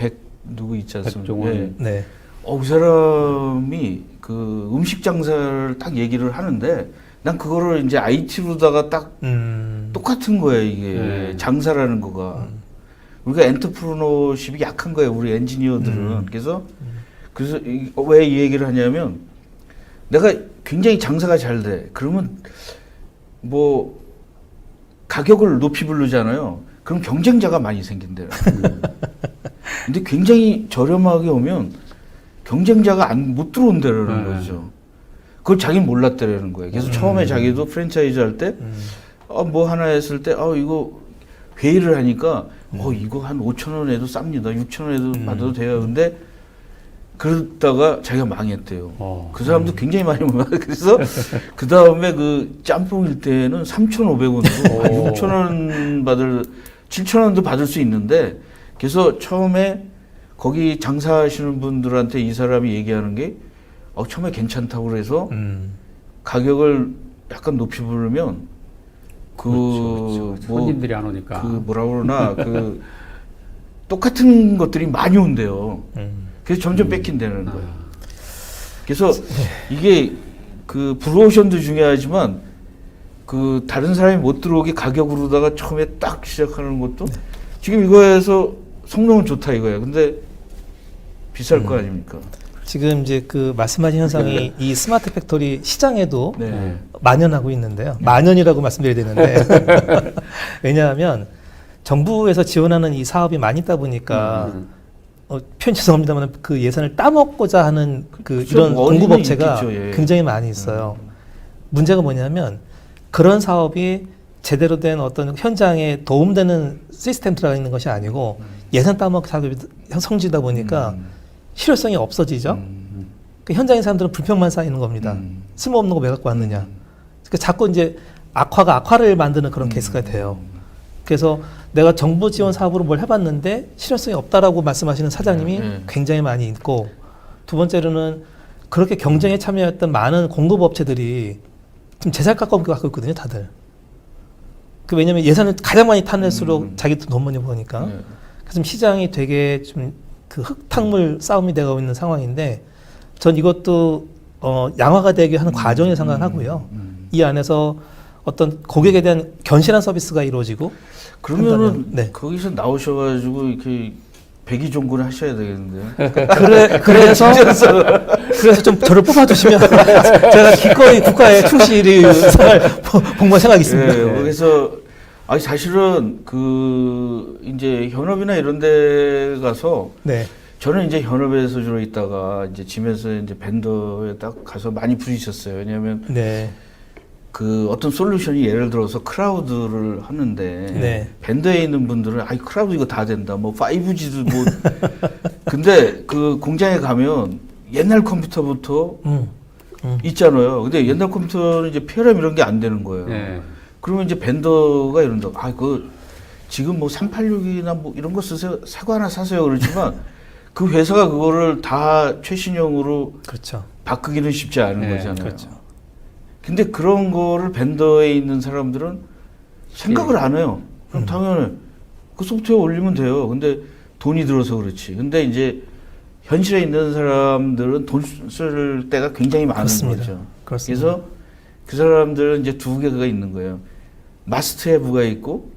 누구 있지 않습니까?
백종원.
네.
그 사람이 그 음식 장사를 딱 얘기를 하는데 난 그거를 이제 IT로다가 딱 똑같은 거예요, 이게. 장사라는 거가. 우리가 엔터프르너십이 약한 거예요, 우리 엔지니어들은. 그래서 왜 이 얘기를 하냐면 내가 굉장히 장사가 잘 돼. 그러면 뭐 가격을 높이 부르잖아요. 그럼 경쟁자가 많이 생긴대요. 근데 굉장히 저렴하게 오면 경쟁자가 못 들어온다라는 거죠. 그걸 자기는 몰랐다라는 거예요. 그래서 처음에 자기도 프랜차이즈 할 때, 뭐 하나 했을 때, 이거 회의를 하니까, 이거 한 5,000원에도 쌉니다. 6,000원에도 받아도 돼요. 근데 그러다가 자기가 망했대요. 그 사람도 굉장히 많이 망했어요. 그래서 그 다음에 그 짬뽕일 때는 3,500원으로 6,000원 7,000원도 받을 수 있는데, 그래서 처음에 거기 장사하시는 분들한테 이 사람이 얘기하는 게 처음에 괜찮다고 그래서 가격을 약간 높이 부르면
그렇죠. 손님들이 안 오니까
뭐라 그러나 똑같은 것들이 많이 온대요. 그래서 점점 뺏긴다는 거예요. 그래서 이게 그 블루오션도 중요하지만 그 다른 사람이 못 들어오게 가격으로다가 처음에 딱 시작하는 것도 지금 이거에서 성능은 좋다 이거야. 근데 비쌀 거 아닙니까?
지금 이제 그 말씀하신 현상이 이 스마트 팩토리 시장에도
네.
만연하고 있는데요. 만연이라고 말씀드려야 되는데 왜냐하면 정부에서 지원하는 이 사업이 많이 있다 보니까 표현 죄송합니다만 그 예산을 따먹고자 하는 그 이런 공급업체가
있겠죠, 예.
굉장히 많이 있어요. 문제가 뭐냐면 그런 사업이 제대로 된 어떤 현장에 도움되는 시스템 들어가 있는 것이 아니고 예산 따먹 작업이 성지다 보니까 실효성이 없어지죠. 그 현장의 사람들은 불평만 쌓이는 겁니다. 쓸모없는 거 왜 갖고 왔느냐. 그러니까 자꾸 이제 악화가 악화를 만드는 그런 케이스가 돼요. 그래서 내가 정부 지원 사업으로 뭘 해봤는데 실효성이 없다라고 말씀하시는 사장님이 굉장히 많이 있고, 두 번째로는 그렇게 경쟁에 참여했던 많은 공급업체들이 지금 제살가까운 거 갖고 있거든요, 다들. 그 왜냐면 예산을 가장 많이 타낼수록 자기도 돈 많이 버니까. 그래서 지금 시장이 되게 좀 그 흙탕물 싸움이 되고 있는 상황인데, 전 이것도 양화가 되게 하는 과정에 생각하고요. 이 안에서 어떤 고객에 대한 견실한 서비스가 이루어지고,
그러면은
네.
거기서 나오셔가지고 이렇게 백의종군을 하셔야 되겠는데요.
그래서 좀 저를 뽑아주시면 제가 기꺼이 국가에 충실히 생활 복무할 생각이 있습니다.
네, 그래서 아니 사실은 그 이제 현업이나 이런 데 가서
네.
저는 이제 현업에서 주로 있다가 이제 지면서 이제 벤더에 딱 가서 많이 부딪혔어요. 왜냐하면
네.
그 어떤 솔루션이 예를 들어서 크라우드를 하는데
네.
벤더에 있는 분들은 아이 크라우드 이거 다 된다. 뭐 5G도 뭐 근데 그 공장에 가면 옛날 컴퓨터부터 있잖아요. 근데 옛날 컴퓨터는 이제 PLM 이런 게 안 되는 거예요.
네.
그러면 이제 벤더가 이런다. 아, 그 지금 뭐 386이나 뭐 이런 거 쓰세요. 새 거 하나 사세요. 그렇지만 그 회사가 그거를 다 최신형으로
그렇죠.
바꾸기는 쉽지 않은
네,
거잖아요.
그렇죠.
근데 그런 거를 벤더에 있는 사람들은 생각을 안 해요. 그럼 당연히 그 소프트웨어 올리면 돼요. 근데 돈이 들어서 그렇지. 근데 이제 현실에 있는 사람들은 돈 쓸 때가 굉장히 많은
그렇습니다.
거죠.
그렇습니다.
그래서 그 사람들은 이제 두 개가 있는 거예요. 마스트 해브가 있고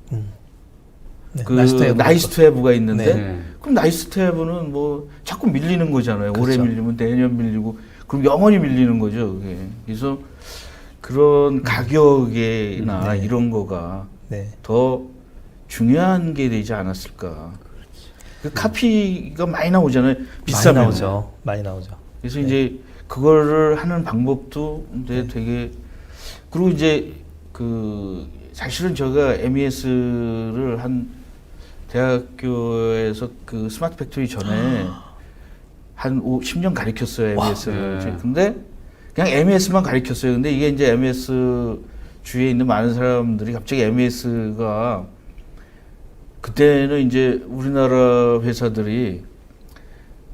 네,
그 나이스 투 해브가 있는데
네.
그럼 나이스 투 해브는 뭐 자꾸 밀리는 거잖아요. 올해
그렇죠.
밀리면 내년 밀리고 그럼 영원히 밀리는 거죠. 그게. 그래서 그런 가격이나
네.
이런 거가
네.
더 중요한 게 되지 않았을까. 그 카피가 많이 나오잖아요. 비싸면.
많이 나오죠. 많이 나오죠.
그래서 이제 그거를 하는 방법도 이제 되게, 그리고 이제 그 사실은 제가 MES를 한 대학교에서 그 스마트 팩토리 전에 한 10년 가르쳤어요, MES를.
네.
근데 그냥 MES만 가르쳤어요. 근데 이게 이제 MES 주위에 있는 많은 사람들이 갑자기 MES가 그때는 이제 우리나라 회사들이,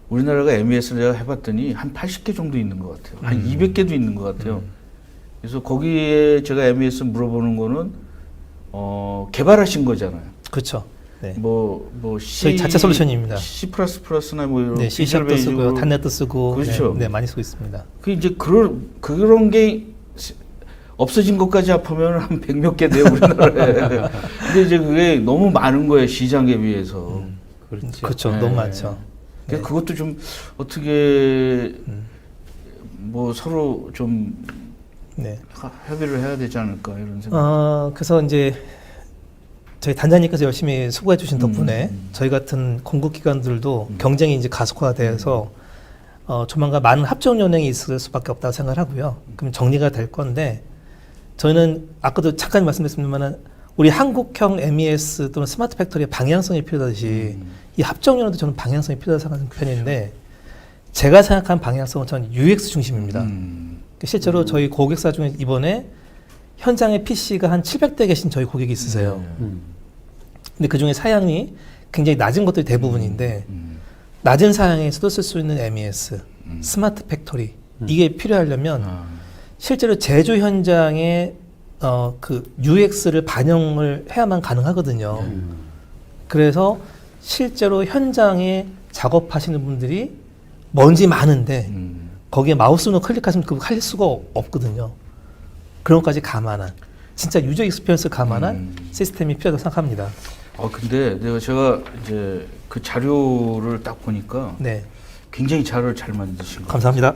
우리나라가 MES를 제가 해봤더니 한 80개 정도 있는 것 같아요. 한 200개도 있는 것 같아요. 그래서 거기에 제가 MES 물어보는 거는 개발하신 거잖아요.
그렇죠. 네.
뭐
저희 자체 솔루션입니다.
C++나 뭐 이런
네, C#도 쓰고 단넷도 쓰고
그렇죠.
네, 많이 쓰고 있습니다.
그 이제 그런 게 없어진 것까지 합하면 한 100몇 개 돼요, 우리나라에. 근데 이제 그게 너무 많은 거예요, 시장에 비해서.
그렇죠.
네.
너무 많죠.
그래서 그것도 좀 어떻게 뭐 서로 좀
네.
협의를 해야 되지 않을까 이런 생각.
그래서 이제 저희 단장님께서 열심히 수고해 주신 덕분에 저희 같은 공급기관들도 경쟁이 이제 가속화돼서 조만간 많은 합종 연행이 있을 수밖에 없다고 생각을 하고요. 그럼 정리가 될 건데, 저희는 아까도 잠깐 말씀드렸습니다만 우리 한국형 MES 또는 스마트 팩토리의 방향성이 필요하듯이 이 합종 연행도 저는 방향성이 필요하다고 생각하는 편인데, 제가 생각한 방향성은 저는 UX 중심입니다. 실제로 저희 고객사 중에 이번에 현장에 PC가 한 700대 계신 저희 고객이 있으세요. 근데 그 중에 사양이 굉장히 낮은 것들이 대부분인데, 낮은 사양에서도 쓸 수 있는 MES, 스마트 팩토리, 이게 필요하려면 실제로 제조 현장에 그 UX를 반영을 해야만 가능하거든요. 그래서 실제로 현장에 작업하시는 분들이 먼지 많은데 거기에 마우스로 클릭하시면 그거 할 수가 없거든요. 그런 것까지 감안한, 진짜 유저 익스피리언스 감안한 시스템이 필요하다고 생각합니다.
근데 제가 이제 그 자료를 딱 보니까
네.
굉장히 자료를 잘 만드신 것
감사합니다.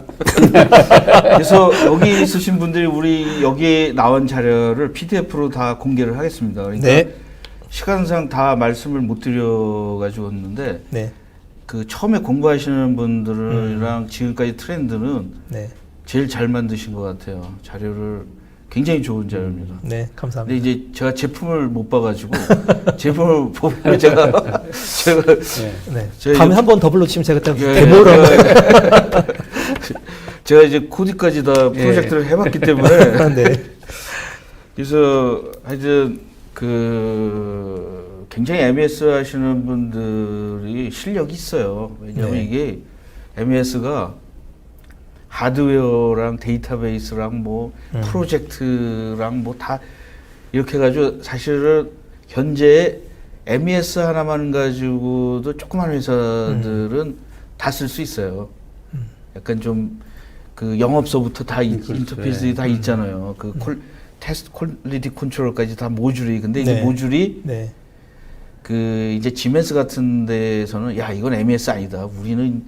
그래서 여기 있으신 분들이 우리 여기에 나온 자료를 PDF로 다 공개를 하겠습니다. 그러니까
네.
시간상 다 말씀을 못 드려가지고 있는데
네.
그 처음에 공부하시는 분들이랑 지금까지 트렌드는
네.
제일 잘 만드신 것 같아요. 자료를 굉장히 좋은 자료입니다.
네, 감사합니다.
근데 이제 제가 제품을 못 봐가지고 제품을 보고 제가
네.
제가
다음에
이제-
한 번 더 불러주시면 제가 그때
예,
데모로 한번.
제가 이제 코디까지 다 프로젝트를 해봤기 때문에
네.
그래서 하여튼 그 굉장히 MES 하시는 분들이 실력이 있어요. 왜냐하면
네.
이게 MES가 하드웨어랑 데이터베이스랑 뭐 프로젝트랑 뭐 다 이렇게 해가지고 사실은 현재 MES 하나만 가지고도 조그만 회사들은 다 쓸 수 있어요. 약간 좀 그 영업소부터 다
그렇죠.
인터페이스 다 있잖아요. 그 테스트 퀄리티 컨트롤까지 다 모듈이. 근데 이제
네.
모듈이
네.
그 이제 지멘스 같은 데서는 야 이건 MES 아니다. 우리는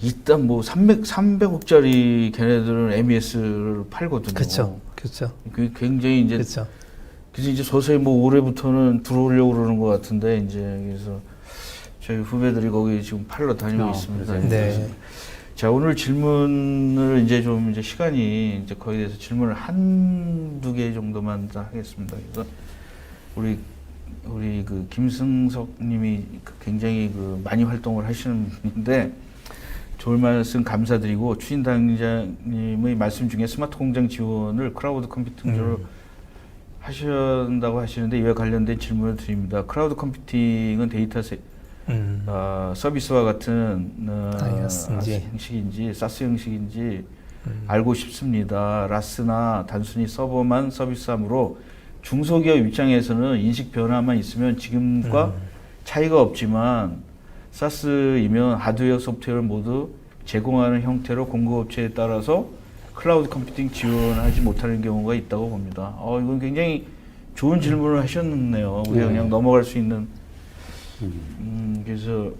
일단 뭐 300억짜리 걔네들은 MES를 팔거든요.
그렇죠. 그렇죠.
그 굉장히 이제
그렇죠.
그래서 이제 서서히 뭐 올해부터는 들어오려고 그러는 것 같은데 이제 그래서 저희 후배들이 거기 지금 팔러 다니고 있습니다.
그래서
네.
자, 오늘 질문을 이제 좀 이제 시간이 이제 거기에 대해서 질문을 한두 개 정도만 다 하겠습니다. 그래서 우리 그 김승석 님이 굉장히 그 많이 활동을 하시는 분인데 좋은 말씀 감사드리고 추진당장님의 말씀 중에 스마트 공장 지원을 클라우드 컴퓨팅으로 하신다고 하시는데 이와 관련된 질문을 드립니다. 클라우드 컴퓨팅은 데이터 서비스와 같은
형식인지.
형식인지 사스 형식인지 알고 싶습니다. 라스나 단순히 서버만 서비스하므로 중소기업 입장에서는 인식 변화만 있으면 지금과 차이가 없지만 사스이면 하드웨어 소프트웨어를 모두 제공하는 형태로 공급업체에 따라서 클라우드 컴퓨팅 지원하지 못하는 경우가 있다고 봅니다. 이건 굉장히 좋은 질문을 하셨네요. 우리가 그냥 넘어갈 수 있는. 그래서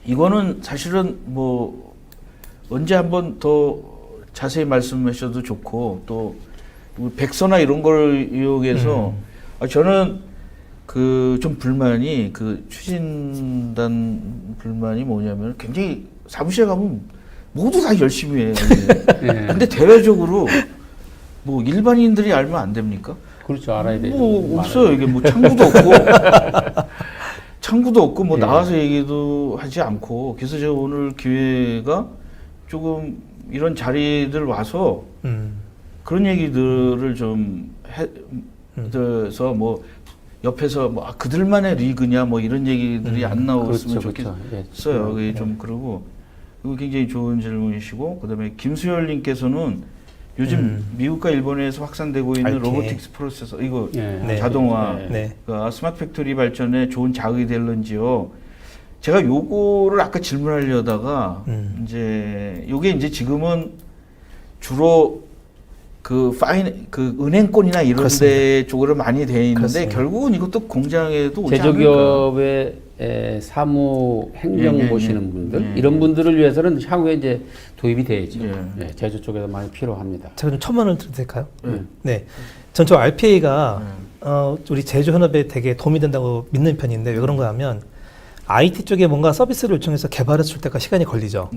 이거는 사실은 뭐 언제 한번 더 자세히 말씀하셔도 좋고 또 백서나 이런 걸 이용해서 저는 그 좀 불만이 그 추진단 불만이 뭐냐면 굉장히 사무실에 가면 모두 다 열심히 해요. 근데 대외적으로 뭐 일반인들이 알면 안 됩니까?
그렇죠. 알아야 돼요.
뭐 없어요. 이게 뭐 창구도 없고 창구도 없고 뭐 나와서 얘기도 하지 않고 그래서 제가 오늘 기회가 조금 이런 자리들 와서 그런 얘기들을 좀 해서 뭐 옆에서 뭐 그들만의 리그냐 뭐 이런 얘기들이 안 나왔으면
그렇죠.
좋겠어요. 그게 좀 그러고 이거 굉장히 좋은 질문이시고 그다음에 김수열님께서는 요즘 미국과 일본에서 확산되고 있는
RPA.
로보틱스 프로세서 이거
네.
자동화
네.
스마트 팩토리 발전에 좋은 자극이 될런지요. 제가 요거를 아까 질문하려다가 이제 요게 이제 지금은 주로 그 은행권이나 이런
그렇습니다.
데 쪽으로 많이 돼 있는데
그렇습니다.
결국은 이것도 공장에도 오지 않을까.
제조기업의 사무 행정 보시는 분들 이런 분들을 위해서는 향후에 이제 도입이 돼야죠. 제조 쪽에서 많이 필요합니다.
제가 좀 첨언을 드려도 될까요? 네. 전 저 RPA가 우리 제조현업에 되게 도움이 된다고 믿는 편인데 왜 그런가 하면 IT 쪽에 뭔가 서비스를 요청해서 개발해서 줄 때가 시간이 걸리죠.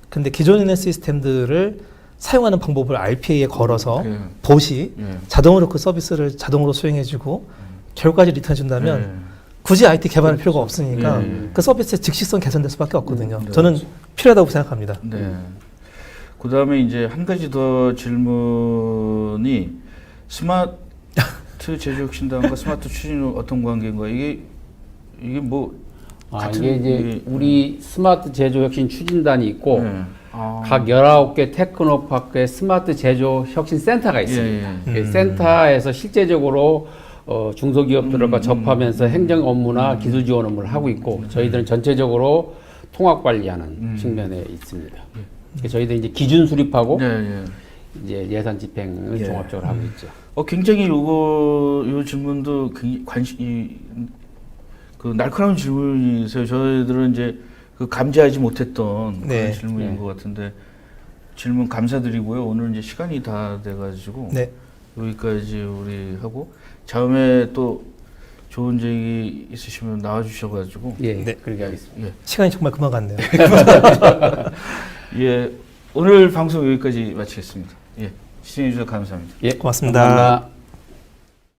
근데 기존에 있는 시스템들을 사용하는 방법을 RPA에 걸어서 봇이 자동으로 그 서비스를 자동으로 수행해주고 결과까지 리턴해준다면 굳이 IT 개발할 필요가 없으니까 그 서비스의 즉시성 개선될 수밖에 없거든요. 저는 필요하다고 생각합니다.
네. 그 다음에 이제 한 가지 더 질문이 스마트 제조혁신당과 스마트 추진은 어떤 관계인가? 이게 뭐 같은
이게 이제 우리 스마트 제조 혁신 추진단이 있고
아.
각 19개 테크노파크의 스마트 제조 혁신 센터가 있습니다. 센터에서 실제적으로 중소기업들과 접하면서 행정 업무나 기술 지원 업무를 하고 있고 저희들은 전체적으로 통합 관리하는 측면에 있습니다. 저희들은 이제 기준 수립하고 이제 예산 집행을 종합적으로 하고 있죠.
굉장히 요 질문도 그 날카로운 질문이세요. 저희들은 이제 그 감지하지 못했던
네.
그런 질문인
네.
것 같은데 질문 감사드리고요. 오늘 이제 시간이 다 돼가지고
네.
여기까지 우리 하고 다음에 또 좋은 얘기 있으시면 나와주셔가지고
예,
네.
그렇게 하겠습니다.
예,
시간이 정말 금방 갔네요.
예, 오늘 방송 여기까지 마치겠습니다. 예, 시청해 주셔서 감사합니다.
예,
고맙습니다.
감사합니다.